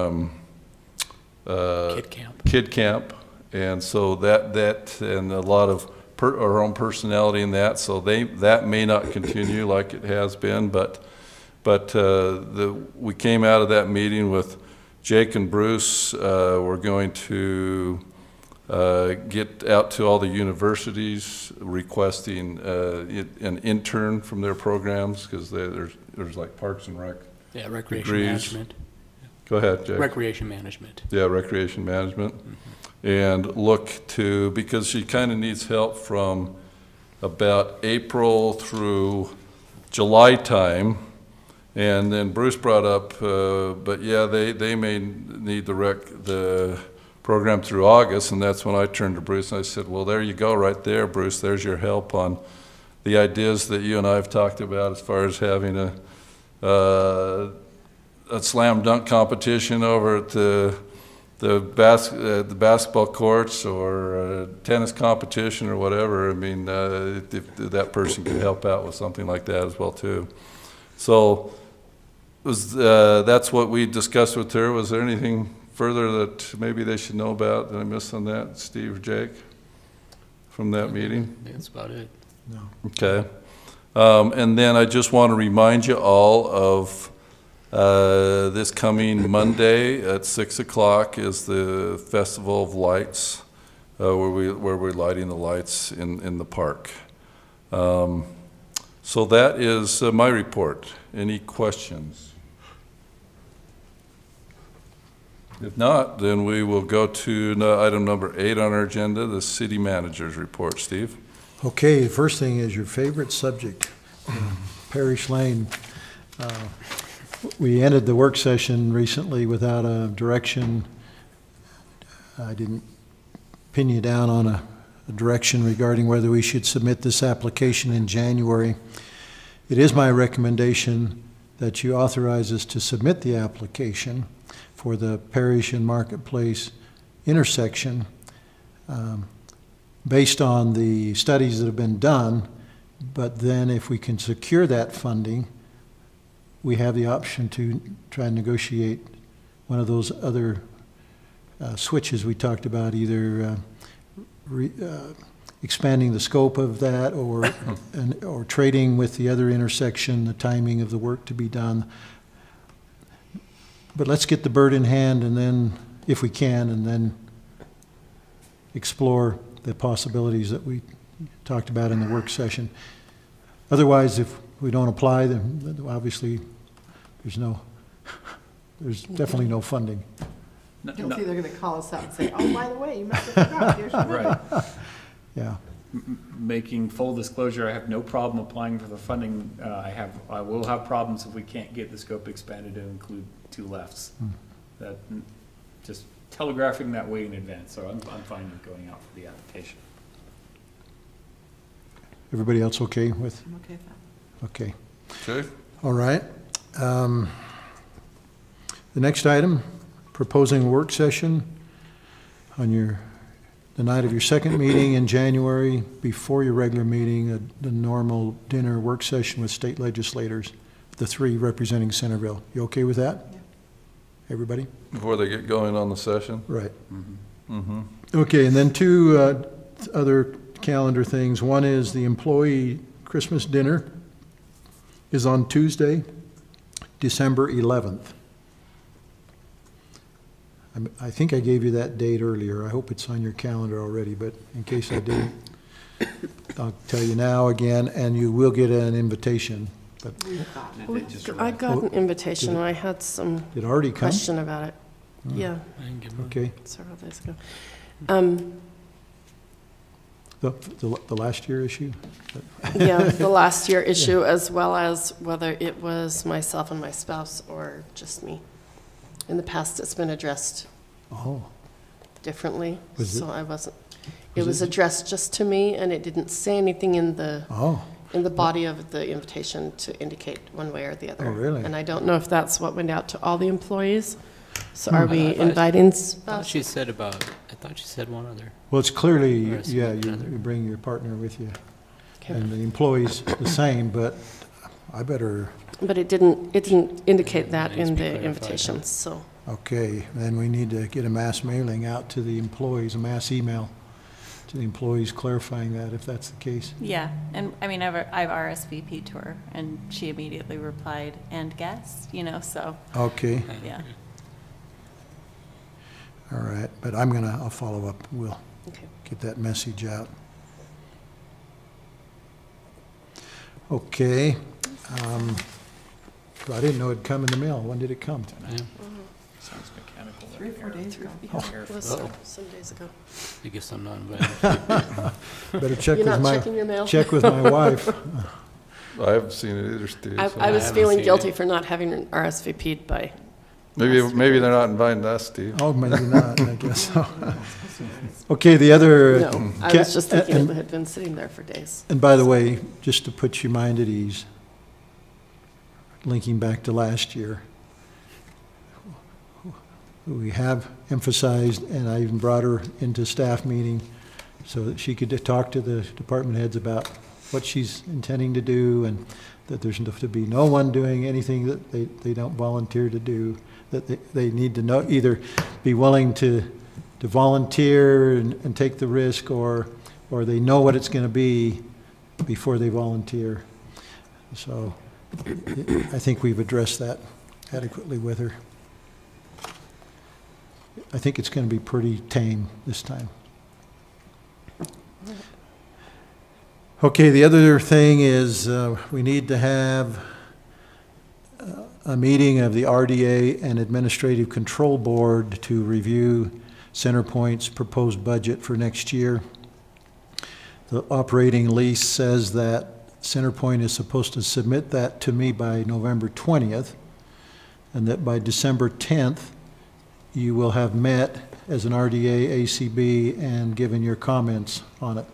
kid camp, and so that and a lot of our own personality in that, so that may not continue like it has been, but we came out of that meeting with Jake and Bruce. We're going to get out to all the universities requesting an intern from their programs, because there's like Parks and Rec. Yeah, recreation degrees. management. Go ahead, Jake. Recreation management. Yeah, recreation management. And look to, because she kind of needs help from about April through July time. And then Bruce brought up, but yeah, they may need the program through August, and that's when I turned to Bruce and I said, well, there you go right there, Bruce, there's your help on the ideas that you and I have talked about as far as having a slam dunk competition over at the the basketball courts or tennis competition or whatever, I mean, if that person could help out with something like that as well too. So that's what we discussed with her. Was there anything further that maybe they should know about that I missed on that, Steve or Jake, from that meeting? I think that's about it. No. Okay. And then I just want to remind you all of this coming Monday at 6 o'clock is the Festival of Lights, where we're lighting the lights in the park. So that is my report. Any questions? If not, then we will go to item number 8 on our agenda, the city manager's report. Steve? Okay, the first thing is your favorite subject, Parish Lane. We ended the work session recently without a direction. I didn't pin you down on a direction regarding whether we should submit this application in January. It is my recommendation that you authorize us to submit the application for the Parish and Marketplace intersection based on the studies that have been done, but then if we can secure that funding, we have the option to try and negotiate one of those other switches we talked about, either expanding the scope of that or trading with the other intersection, the timing of the work to be done. But let's get the bird in hand, and then, if we can, and then explore the possibilities that we talked about in the work session. Otherwise, if we don't apply, then obviously there's definitely no funding. I don't think they're going to call us out and say, oh, by the way, you must have forgot, here's your money. Right. Yeah. Making full disclosure, I have no problem applying for the funding. I will have problems if we can't get the scope expanded to include 2 lefts. That, just telegraphing that way in advance, so I'm fine with going out for the application. Everybody else okay with? I'm okay with that. Okay. Okay. All right. The next item, proposing a work session on the night of your second meeting in January, before your regular meeting, the normal dinner work session with state legislators, the 3 representing Centerville. You okay with that? Yeah. Everybody? Before they get going on the session? Right. Mm-hmm. Mm-hmm. Okay, and then 2 other calendar things. One is the employee Christmas dinner is on Tuesday, December 11th. I think I gave you that date earlier. I hope it's on your calendar already, but in case I didn't, I'll tell you now again, and you will get an invitation. But I got an invitation, and I had some Did it already come? question about it. Oh. Yeah, Okay. several days ago. The last year issue? Yeah, the last year issue, as well as whether it was myself and my spouse or just me. In the past, it's been addressed differently, so I wasn't. It was addressed just to me, and it didn't say anything in the body of the invitation to indicate one way or the other. Oh, really? And I don't know if that's what went out to all the employees. So are we inviting I spouses? thought she said one other. Well, it's clearly, Or yeah, you another. bring your partner with you. Okay. And the employee's the same, but I better, But it didn't indicate that It needs in to be the clarified, invitation, so. okay, then we need to get a mass mailing out to the employees, a mass email to the employees clarifying that, if that's the case. Yeah, and I mean, I've RSVP'd to her, and she immediately replied, and guest, so, Okay, yeah. all right, but I'll follow up. We'll get that message out. Okay. I didn't know it'd come in the mail. When did it come? Sounds mechanical. 3 or 4 days ago. It was some days ago. I guess I'm not invited. Better check You're with not checking your mail? check with my wife. I haven't seen it either, Steve. so- I was haven't feeling seen guilty it. for not having RSVP'd by. Maybe they're not inviting us, Steve. Oh, maybe not, I guess so. Okay, the other. No, I was just thinking it had been sitting there for days. And by the way, just to put your mind at ease, linking back to last year, we have emphasized, and I even brought her into staff meeting so that she could talk to the department heads about what she's intending to do, and that there's to be no one doing anything that they don't volunteer to do, that they need to know, either be willing to volunteer and take the risk, or they know what it's going to be before they volunteer. So I think we've addressed that adequately with her. I think it's going to be pretty tame this time. Okay, the other thing is we need to have a meeting of the RDA and Administrative Control Board to review CenterPoint's proposed budget for next year. The operating lease says that CenterPoint is supposed to submit that to me by November 20th, and that by December 10th, you will have met as an RDA, ACB, and given your comments on it.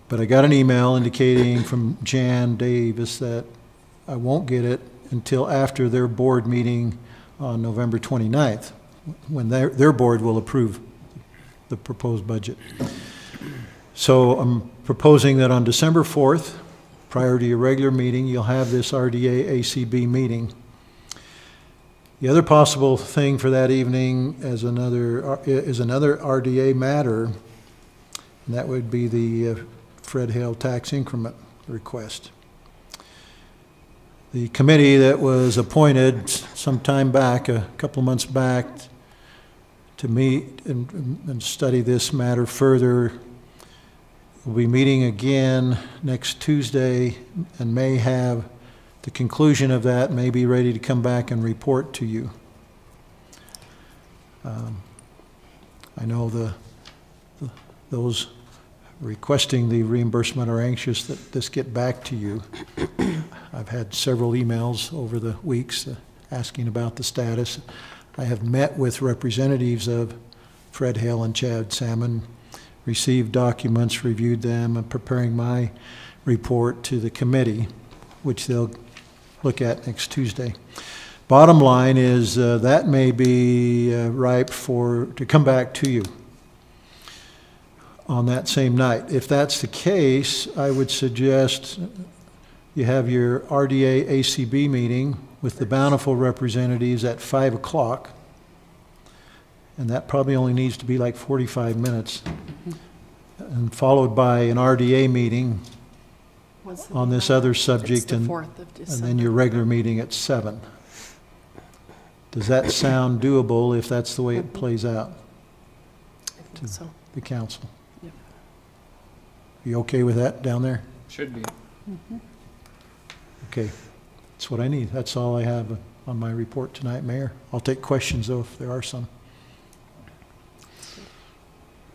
But I got an email indicating from Jan Davis that I won't get it until after their board meeting on November 29th, when their board will approve the proposed budget. So I'm proposing that on December 4th, prior to your regular meeting, you'll have this RDA, ACB meeting. The other possible thing for that evening is another RDA matter, and that would be the Fred Hale tax increment request. The committee that was appointed some time back, a couple of months back, to meet and study this matter further, will be meeting again next Tuesday, and may have the conclusion of that, may be ready to come back and report to you. I know those requesting the reimbursement are anxious that this get back to you. I've had several emails over the weeks asking about the status. I have met with representatives of Fred Hale and Chad Salmon, received documents, reviewed them, and preparing my report to the committee, which they'll look at next Tuesday. Bottom line is that may be ripe to come back to you on that same night. If that's the case, I would suggest you have your RDA ACB meeting with the Bountiful representatives at 5 o'clock, and that probably only needs to be like 45 minutes, and followed by an RDA meeting on this other subject, and then your regular meeting at 7. Does that sound doable if that's the way it plays out to the council? Yep. You okay with that down there? Should be. Okay, that's what I need. That's all I have on my report tonight, Mayor. I'll take questions, though, if there are some.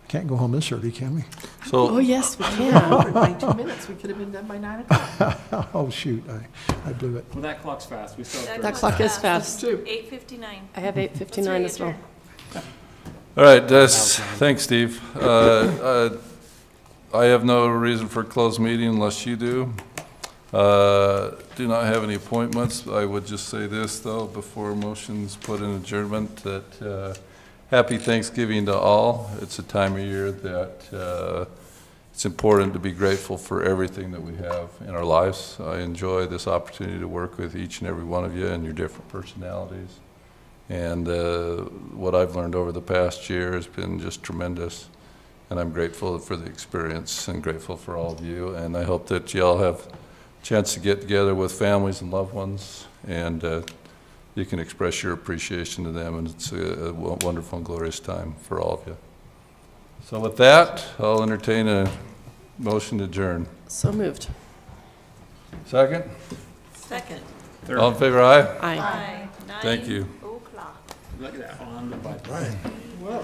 Can't go home this early, can we? Oh, yes, we can. 19 minutes, we could have been done by 9 o'clock. Oh, shoot, I blew it. Well, that clock's fast. We still have That clock is fast. 8:59. I have 8:59 as well. All right, thanks, Steve. I have no reason for a closed meeting unless you do. Do not have any appointments. I would just say this, though, before motions put in adjournment, that happy Thanksgiving to all. It's a time of year that it's important to be grateful for everything that we have in our lives. I enjoy this opportunity to work with each and every one of you and your different personalities. And what I've learned over the past year has been just tremendous. And I'm grateful for the experience and grateful for all of you. And I hope that you all have a chance to get together with families and loved ones, and you can express your appreciation to them, and it's a wonderful and glorious time for all of you. So with that, I'll entertain a motion to adjourn. So moved. Second? Second. Third. All in favor, aye? Aye. Aye. Thank you. 9 o'clock. Look at that on the button. Right. Well.